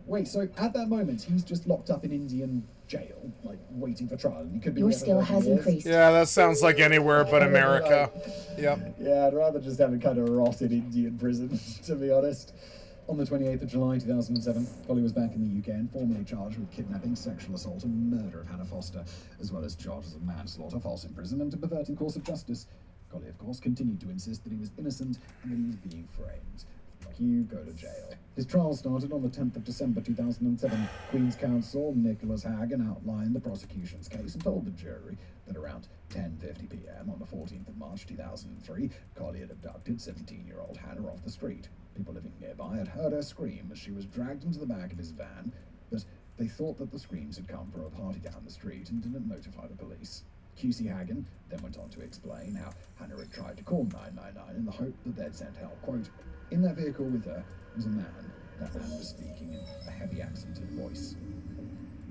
Wait, so at that moment, he's just locked up in Indian jail, like, waiting for trial, and he could be Your there for skill 30 has years? increased. Yeah, that sounds like anywhere but America. Yep. Yeah, I'd rather just have a kind of rot in Indian prison, to be honest. On the 28th of July 2007, Collie was back in the UK and formally charged with kidnapping, sexual assault and murder of Hannah Foster, as well as charges of manslaughter, false imprisonment and perverting course of justice. Collie, of course, continued to insist that he was innocent and that he was being framed. Fuck you, go to jail. His trial started on the 10th of December 2007. Queen's Counsel Nicholas Hagan outlined the prosecution's case and told the jury that around 10:50 p.m. on the 14th of March 2003, Collie had abducted 17-year-old Hannah off the street. People living nearby had heard her scream as she was dragged into the back of his van, but they thought that the screams had come from a party down the street and didn't notify the police. QC Hagan then went on to explain how Hannah had tried to call 999 in the hope that they'd send help. Quote, in that vehicle with her was a man. That man was speaking in a heavy accented voice.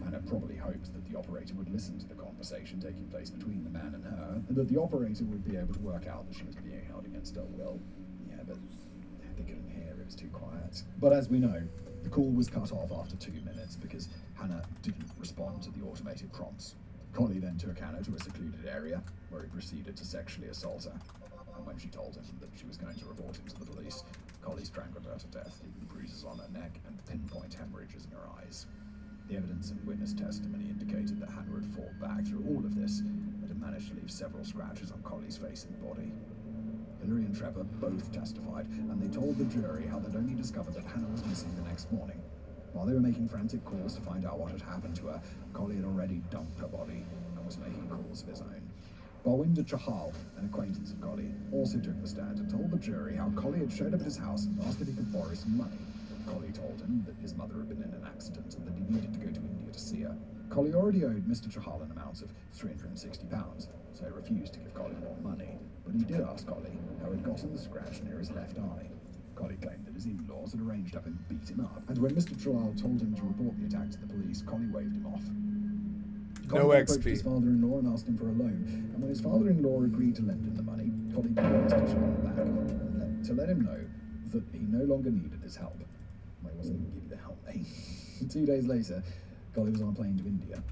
Hannah probably hoped that the operator would listen to the conversation taking place between the man and her, and that the operator would be able to work out that she was being held against her will. Yeah, but they couldn't hear, it was too quiet. But as we know, the call was cut off after 2 minutes because Hannah didn't respond to the automated prompts. Collie then took Hannah to a secluded area where he proceeded to sexually assault her. And when she told him that she was going to report him to the police, Collie strangled her to death, leaving bruises on her neck and pinpoint hemorrhages in her eyes. The evidence and witness testimony indicated that Hannah had fought back through all of this, but had managed to leave several scratches on Collie's face and body. Hillary and Trevor both testified, and they told the jury how they'd only discovered that Hannah was missing the next morning. While they were making frantic calls to find out what had happened to her, Collie had already dumped her body and was making calls of his own. Balwinder Chahal, an acquaintance of Collie, also took the stand and told the jury how Collie had showed up at his house and asked if he could borrow some money. Collie told him that his mother had been in an accident and that he needed to go to India to see her. Collie already owed Mr. Chahal an amount of £360, so he refused to give Collie more money, but he did ask Collie how he'd gotten the scratch near his left eye. Collie claimed that his in-laws had arranged up and beat him up, and when Mr. Chahal told him to report the attack to the police, Collie waved him off. Collie approached his father-in-law and asked him for a loan, and when his father-in-law agreed to lend him the money, Collie called Mr. Chahal back to let him know that he no longer needed his help. Well, he wasn't going to give you the help, mate. 2 days later, Collie was on a plane to India.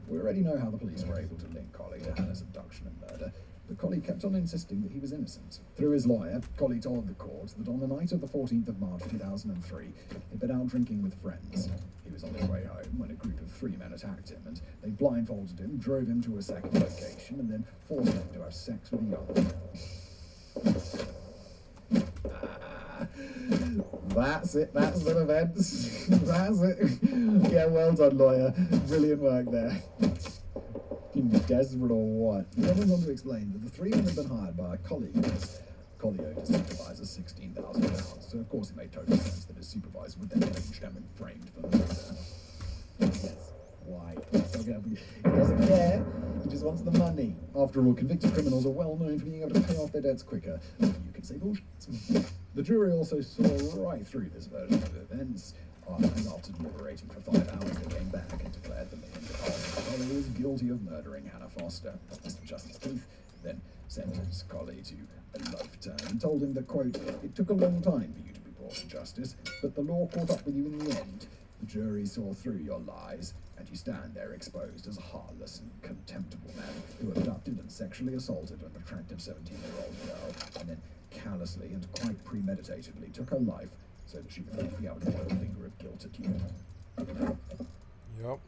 We already know how the police were able to link Collie to Hannah's abduction and murder, but Collie kept on insisting that he was innocent. Through his lawyer, Collie told the court that on the night of the 14th of March 2003, he'd been out drinking with friends. He was on his way home when a group of 3 men attacked him, and they blindfolded him, drove him to a second location, and then forced him to have sex with a young woman. That's it, that's the events. That's it. Yeah, well done, lawyer. Brilliant work there. You desperate or what? He then went on to explain that the 3 men had been hired by a colleague of his. Collie owed his supervisor £16,000, so of course it made total sense that his supervisor would then lynch them and framed for the murder. Yes. Why? He doesn't care. He just wants the money. After all, convicted criminals are well known for being able to pay off their debts quicker. You can say bullshit. The jury also saw right through this version of events, and after deliberating for 5 hours, they came back and declared that Collie was guilty of murdering Hannah Foster. Mr. Justice Keith then sentenced Collie to a life term and told him that, quote, it took a long time for you to be brought to justice, but the law caught up with you in the end. The jury saw through your lies, and you stand there exposed as a heartless and contemptible man who abducted and sexually assaulted an attractive 17-year-old girl, and then callously and quite premeditatedly took her life so that she could point the outright finger of guilt at you. Yep.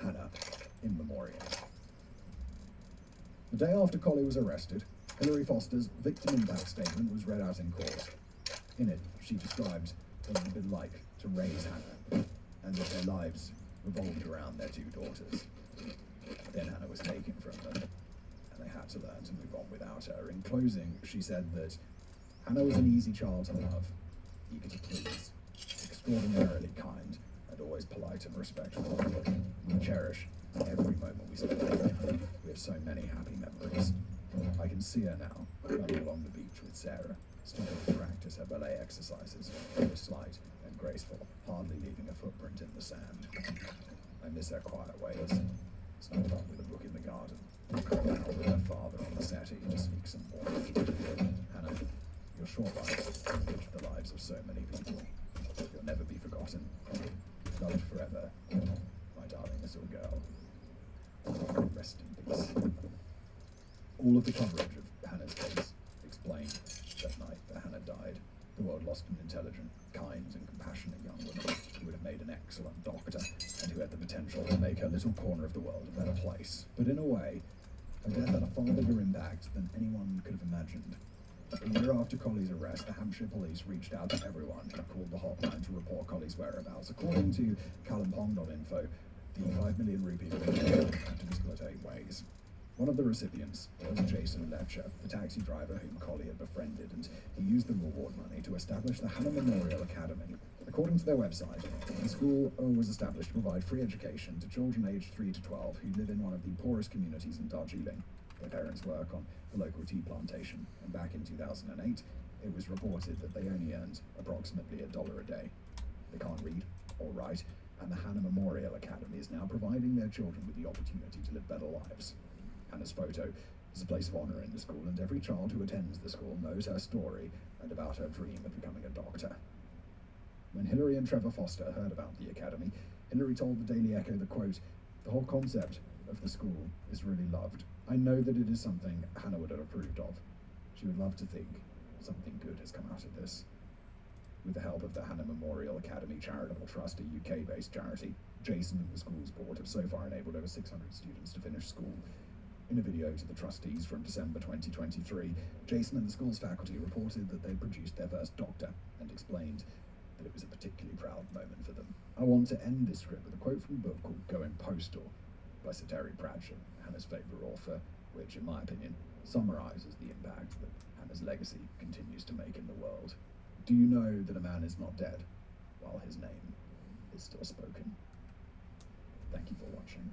Hannah, in memoriam. The day after Collie was arrested, Hilary Foster's victim impact statement was read out in court. In it, she described what it had been like to raise Hannah, and that their lives revolved around their two daughters. Then Hannah was taken from them, and they had to learn to move on without her. In closing, she said that Hannah was an easy child to love, eager to please, extraordinarily kind, and always polite and respectful. We cherish every moment we spend with her. We have so many happy memories. I can see her now, running along the beach with Sarah, stopping to practice her ballet exercises, always slight and graceful, hardly leaving a footprint in the sand. I miss her quiet ways, snuggled up with a book in the garden, curled out with her father on the settee to sneak some warmth. Hannah, your short life enriched the lives of so many people. You'll never be forgotten. Loved forever, my darling little girl. Rest in peace. All of the coverage of Hannah's case explained that night that Hannah died. The world lost an intelligent, kind, and compassionate young woman who would have made an excellent doctor and who had the potential to make her little corner of the world a better place. But in a way, her death had a far bigger impact than anyone could have imagined. A year after Collie's arrest, the Hampshire police reached out to everyone who called the hotline to report Collie's whereabouts. According to Kalimpong.info, the 5 million rupee had to be split 8 ways. One of the recipients was Jason Lepcher, the taxi driver whom Collie had befriended, and he used the reward money to establish the Hannah Memorial Academy. According to their website, the school was established to provide free education to children aged 3 to 12 who live in one of the poorest communities in Darjeeling. Their parents work on the local tea plantation, and back in 2008, it was reported that they only earned approximately $1 a day. They can't read or write, and the Hannah Memorial Academy is now providing their children with the opportunity to live better lives. Hannah's photo is a place of honor in the school, and every child who attends the school knows her story and about her dream of becoming a doctor. When Hilary and Trevor Foster heard about the academy, Hilary told the Daily Echo that, quote, "The whole concept of the school is really loved. I know that it is something Hannah would have approved of. She would love to think something good has come out of this." With the help of the Hannah Memorial Academy Charitable Trust, a UK-based charity, Jason and the school's board have so far enabled over 600 students to finish school. In a video to the trustees from December 2023, Jason and the school's faculty reported that they produced their first doctor and explained that it was a particularly proud moment for them. I want to end this script with a quote from a book called Going Postal by Sir Terry Pratchett, Hannah's favourite author, which, in my opinion, summarises the impact that Hannah's legacy continues to make in the world. Do you know that a man is not dead while his name is still spoken? Thank you for watching.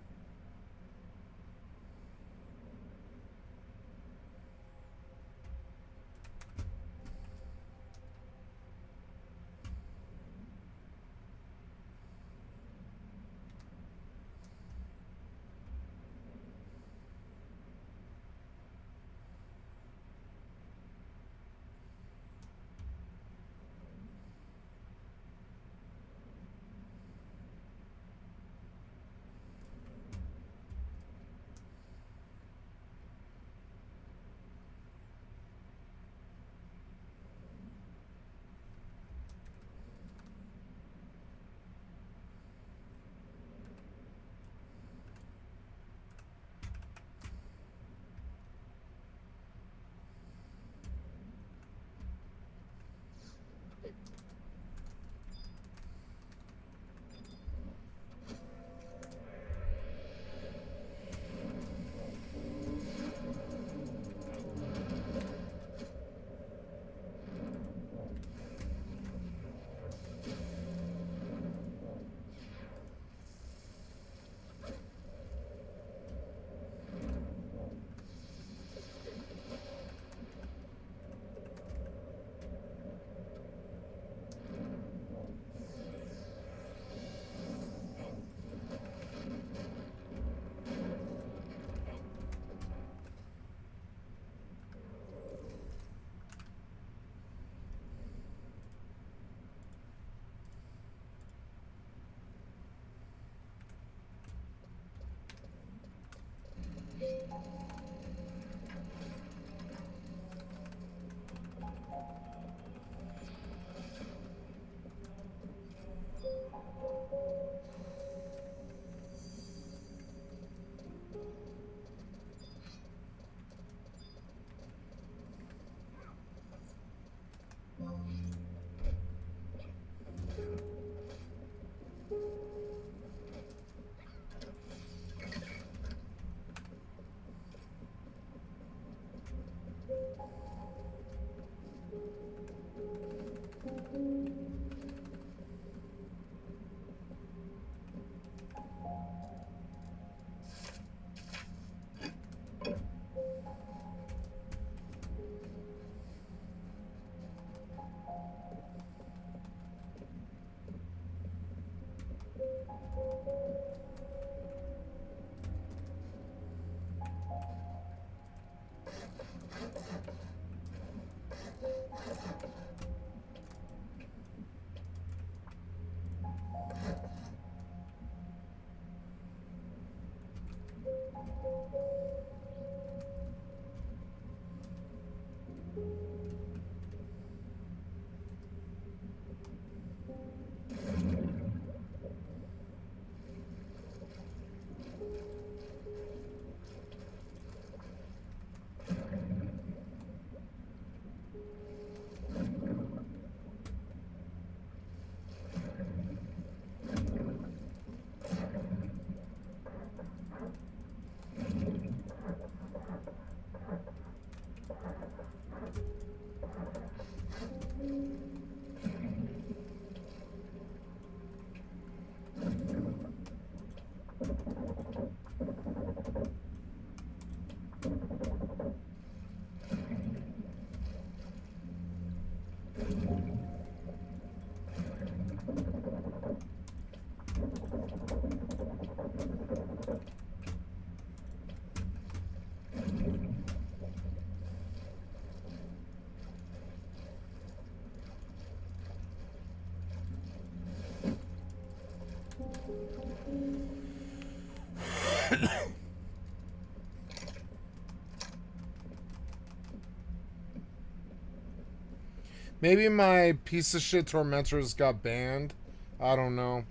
Maybe my piece of shit tormentors got banned. I don't know.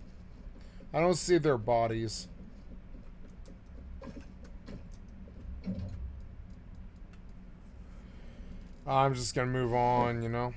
I don't see their bodies. I'm just gonna move on, you know?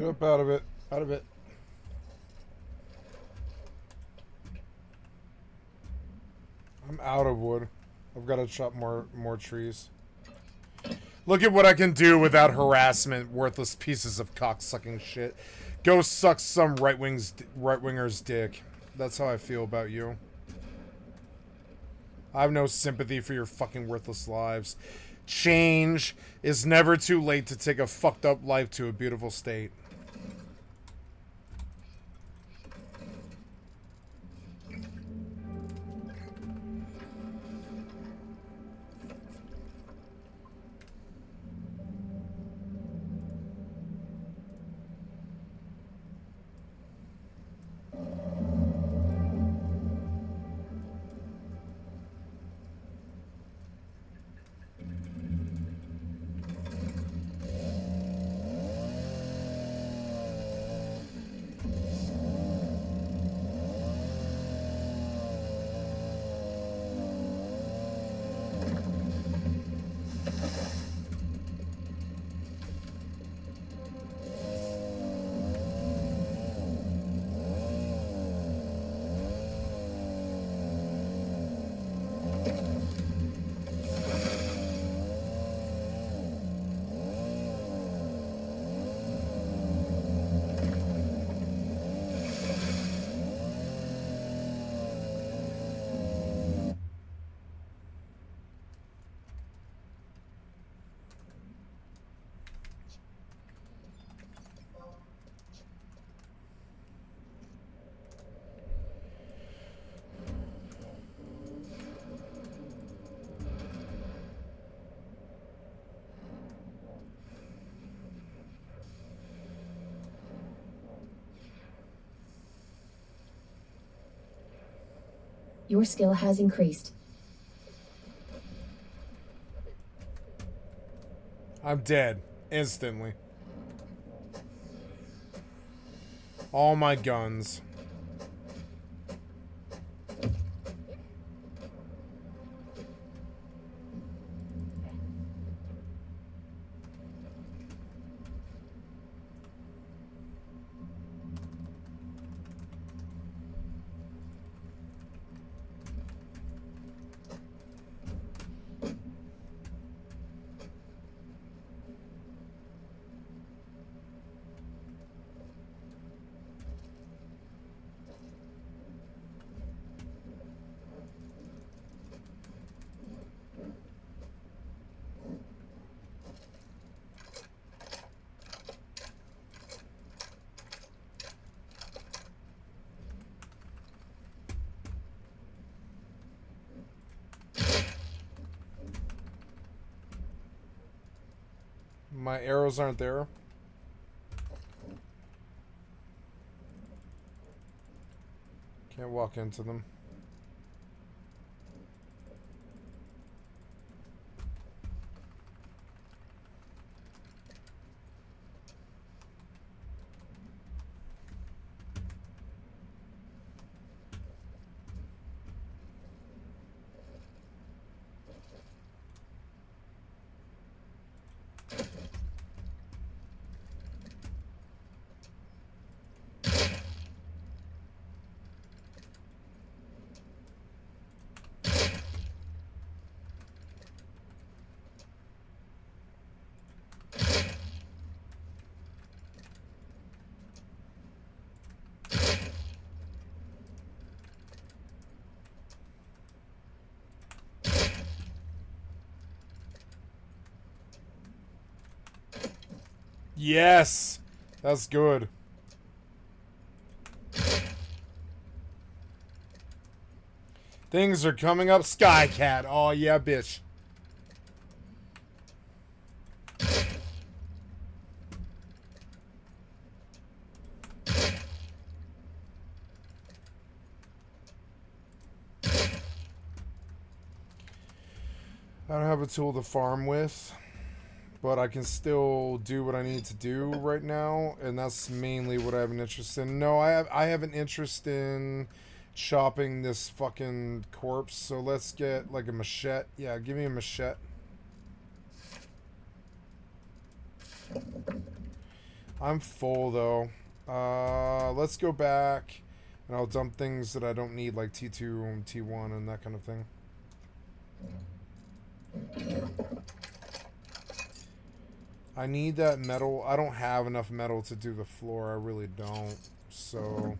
Get up out of it. Out of it. I'm out of wood. I've got to chop more trees. Look at what I can do without harassment, worthless pieces of cocksucking shit. Go suck some right-winger's dick. That's how I feel about you. I have no sympathy for your fucking worthless lives. Change is never too late to take a fucked up life to a beautiful state. Your skill has increased. I'm dead. Instantly. All my guns. My arrows aren't there. Can't walk into them. Yes! That's good. Things are coming up Skycat. Oh, yeah, bitch. I don't have a tool to farm with, but I can still do what I need to do right now, and that's mainly what I have an interest in. No, I have an interest in chopping this fucking corpse, so let's get like a machete. Yeah, give me a machete. I'm full though. Let's go back and I'll dump things that I don't need, like T2 and T1 and that kind of thing. I need that metal. I don't have enough metal to do the floor. I really don't. So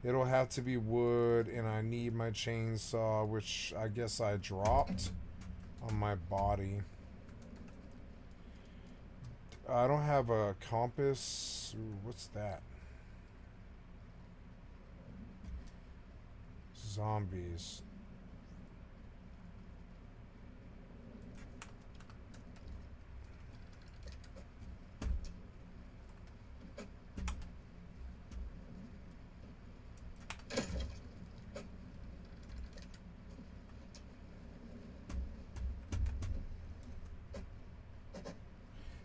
it'll have to be wood, and I need my chainsaw, which I guess I dropped on my body. I don't have a compass. Ooh, what's that? Zombies.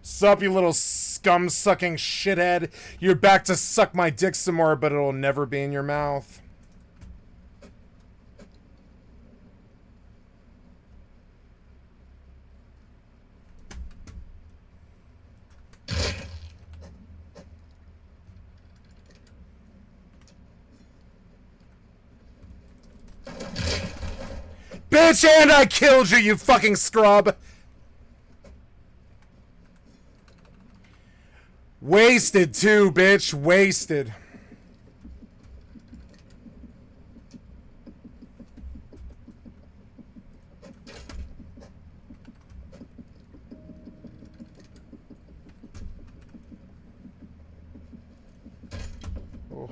Sup, you little scum-sucking shithead. You're back to suck my dick some more, but it'll never be in your mouth. Bitch, and I killed you, you fucking scrub! Wasted too, bitch. Wasted. Oh.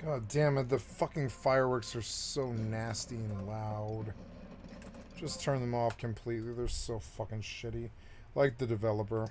God damn it, the fucking fireworks are so nasty and loud. Just turn them off completely. They're so fucking shitty. Like the developer.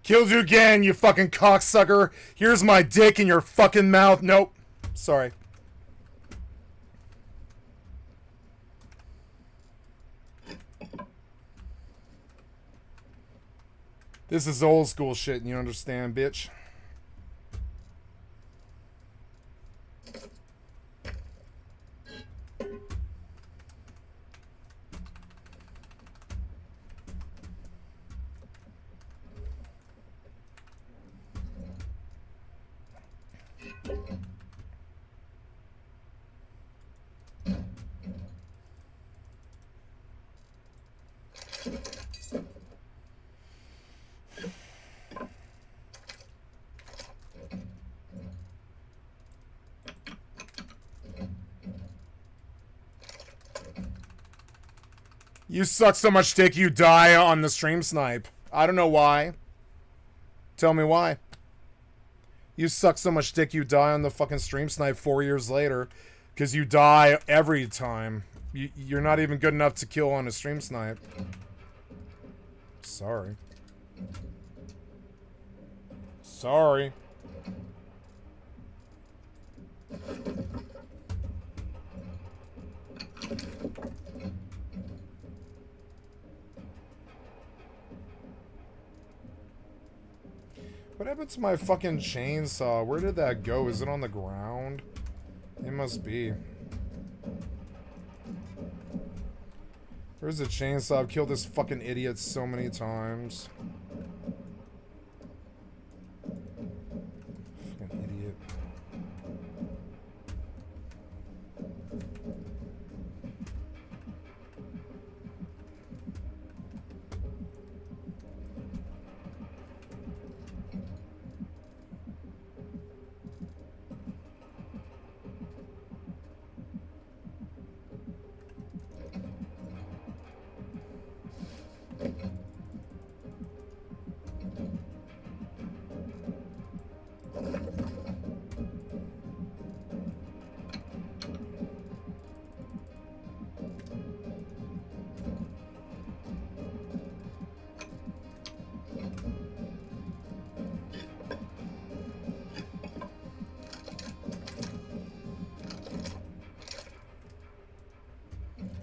Killed you again, you fucking cocksucker. Here's my dick in your fucking mouth. Nope. Sorry. This is old school shit, and you understand, bitch. You suck so much dick you die on the stream snipe. I don't know why. Tell me why. You suck so much dick you die on the fucking stream snipe 4 years later. Because you die every time. You're not even good enough to kill on a stream snipe. Sorry. Sorry. What happened to my fucking chainsaw? Where did that go? Is it on the ground? It must be. Where's the chainsaw? I've killed this fucking idiot so many times. Fucking idiot.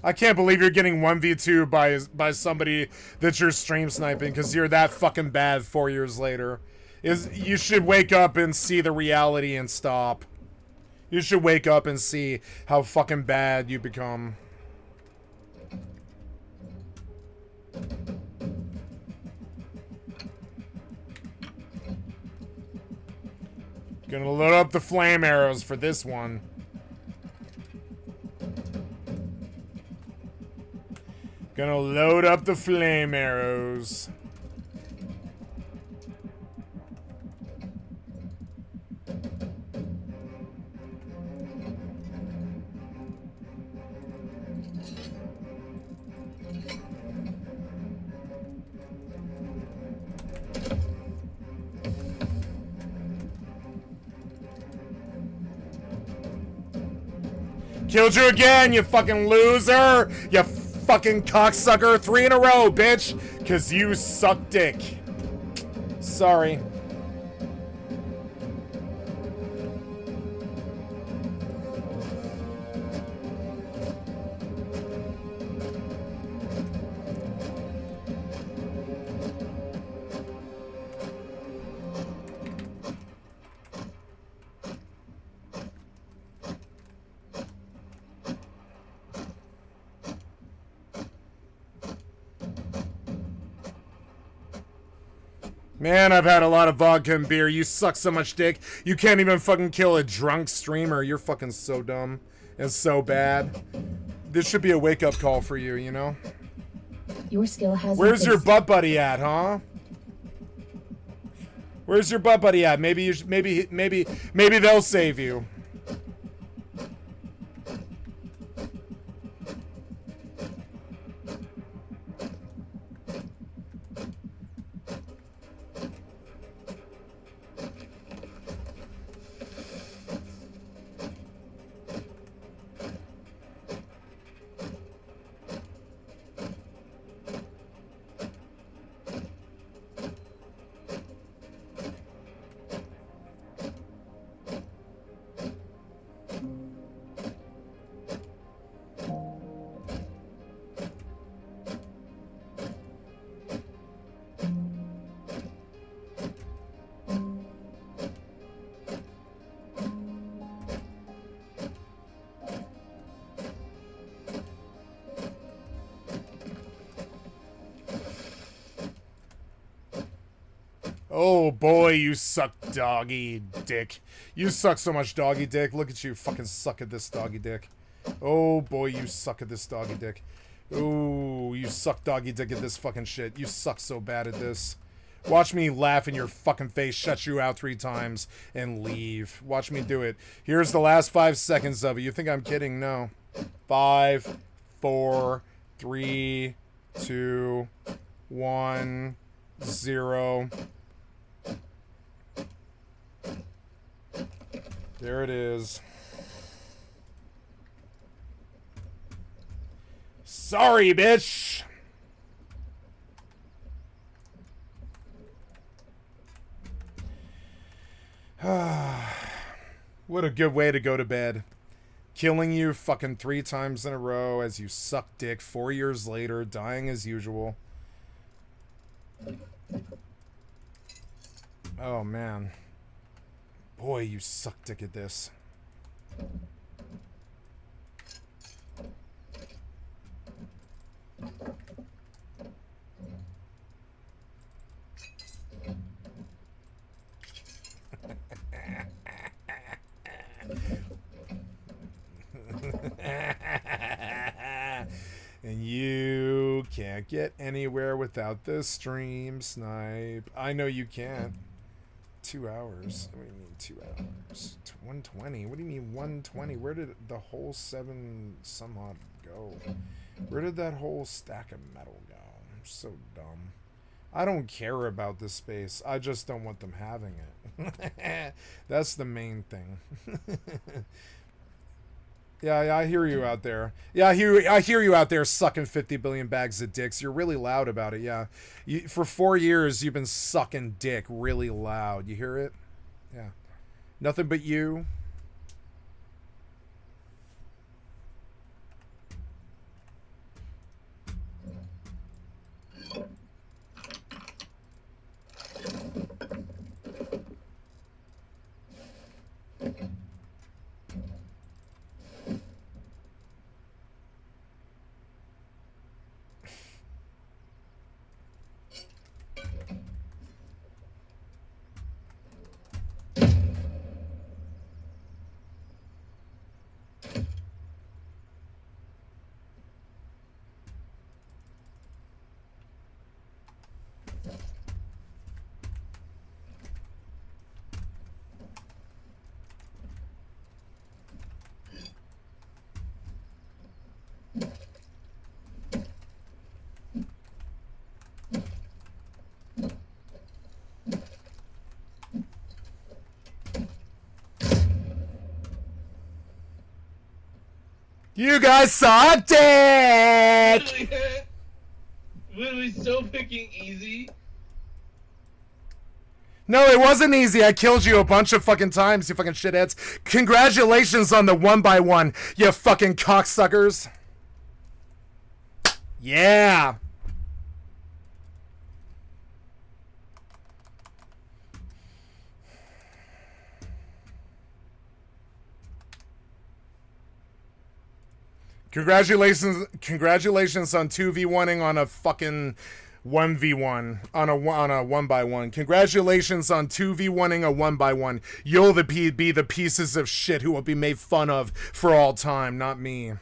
I can't believe you're getting 1v2 by somebody that you're stream sniping because you're that fucking bad 4 years later. You should wake up and see the reality and stop. You should wake up and see how fucking bad you become. Gonna load up the flame arrows for this one. Gonna load up the flame arrows. Killed you again, you fucking loser! You fucking cocksucker. 3 in a row, bitch! Cause you suck dick. Sorry. Man, I've had a lot of vodka and beer. You suck so much dick. You can't even fucking kill a drunk streamer. You're fucking so dumb and so bad. This should be a wake-up call for you, you know? Your skill has. Where's your butt buddy at, huh? Where's your butt buddy at? Maybe they'll save you. Oh boy, you suck doggy dick. You suck so much doggy dick. Look at you fucking suck at this doggy dick. Oh boy, you suck at this doggy dick. Ooh, you suck doggy dick at this fucking shit. You suck so bad at this. Watch me laugh in your fucking face, shut you out 3 times, and leave. Watch me do it. Here's the last 5 seconds of it. You think I'm kidding? No. 5, 4, 3, 2, 1, 0. There it is. Sorry, bitch. What a good way to go to bed. Killing you fucking 3 times in a row as you suck dick 4 years later, dying as usual. Oh, man. Boy, you suck dick at this. And you can't get anywhere without the stream snipe. I know you can't. 2 hours? What do you mean 2 hours? 120? What do you mean 120? Where did the whole 7 some odd go? Where did that whole stack of metal go? I'm so dumb. I don't care about this space. I just don't want them having it. That's the main thing. Yeah, I hear you out there. Yeah, I hear you out there sucking 50 billion bags of dicks. You're really loud about it, yeah. For 4 years, you've been sucking dick really loud. You hear it? Yeah. Nothing but you. You guys suck dick! Literally so freaking easy. No, it wasn't easy. I killed you a bunch of fucking times, you fucking shitheads. Congratulations on the 1x1, you fucking cocksuckers. Yeah. Congratulations on 2v1ing on a fucking 1v1 on a 1x1. Congratulations on 2v1ing a 1x1. You'll be the pieces of shit who will be made fun of for all time, not me.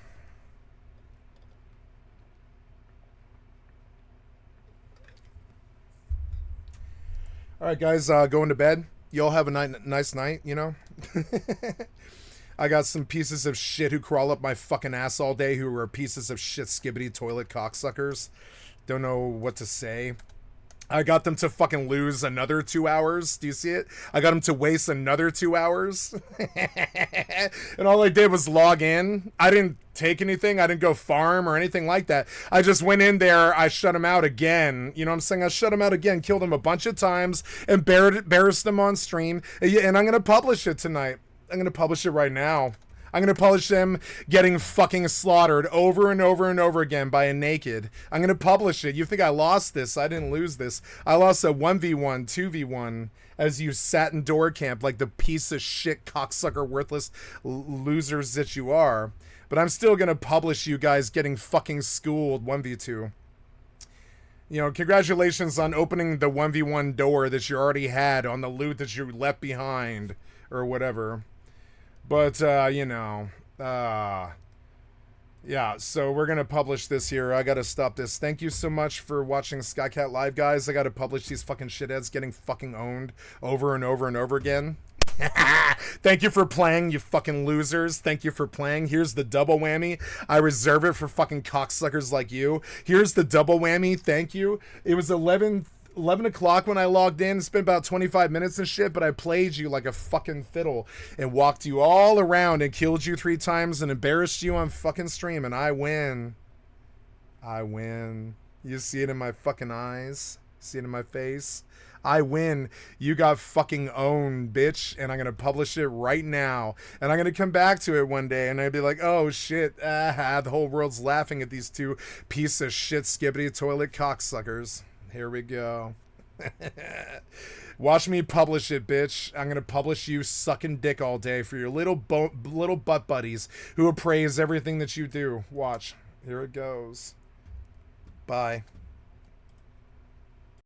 All right, guys, going to bed. Y'all have a nice night, you know? I got some pieces of shit who crawl up my fucking ass all day who are pieces of shit skibbity toilet cocksuckers. Don't know what to say. I got them to fucking lose another 2 hours. Do you see it? I got them to waste another 2 hours. And all I did was log in. I didn't take anything. I didn't go farm or anything like that. I just went in there. I shut them out again. You know what I'm saying? I shut them out again, killed them a bunch of times, embarrassed them on stream. And I'm going to publish it tonight. I'm going to publish it right now. I'm going to publish them getting fucking slaughtered over and over and over again by a naked. I'm going to publish it. You think I lost this? I didn't lose this. I lost a 1v1, 2v1 as you sat in door camp like the piece of shit cocksucker worthless losers that you are. But I'm still going to publish you guys getting fucking schooled 1v2. You know, congratulations on opening the 1v1 door that you already had on the loot that you left behind or whatever. But, you know, yeah, so we're going to publish this here. I got to stop this. Thank you so much for watching Skycat Live, guys. I got to publish these fucking shitheads getting fucking owned over and over and over again. Thank you for playing, you fucking losers. Thank you for playing. Here's the double whammy. I reserve it for fucking cocksuckers like you. Here's the double whammy. Thank you. It was 11 o'clock when I logged in. It's been about 25 minutes and shit, but I played you like a fucking fiddle and walked you all around and killed you 3 times and embarrassed you on fucking stream, and I win. I win. You see it in my fucking eyes? See it in my face? I win. You got fucking owned, bitch, and I'm gonna publish it right now, and I'm gonna come back to it one day and I'd be like, oh shit, the whole world's laughing at these 2 piece of shit skibbity toilet cocksuckers. Here we go. Watch me publish it, bitch. I'm gonna publish you sucking dick all day for your little butt buddies who appraise everything that you do. Watch. Here it goes. Bye.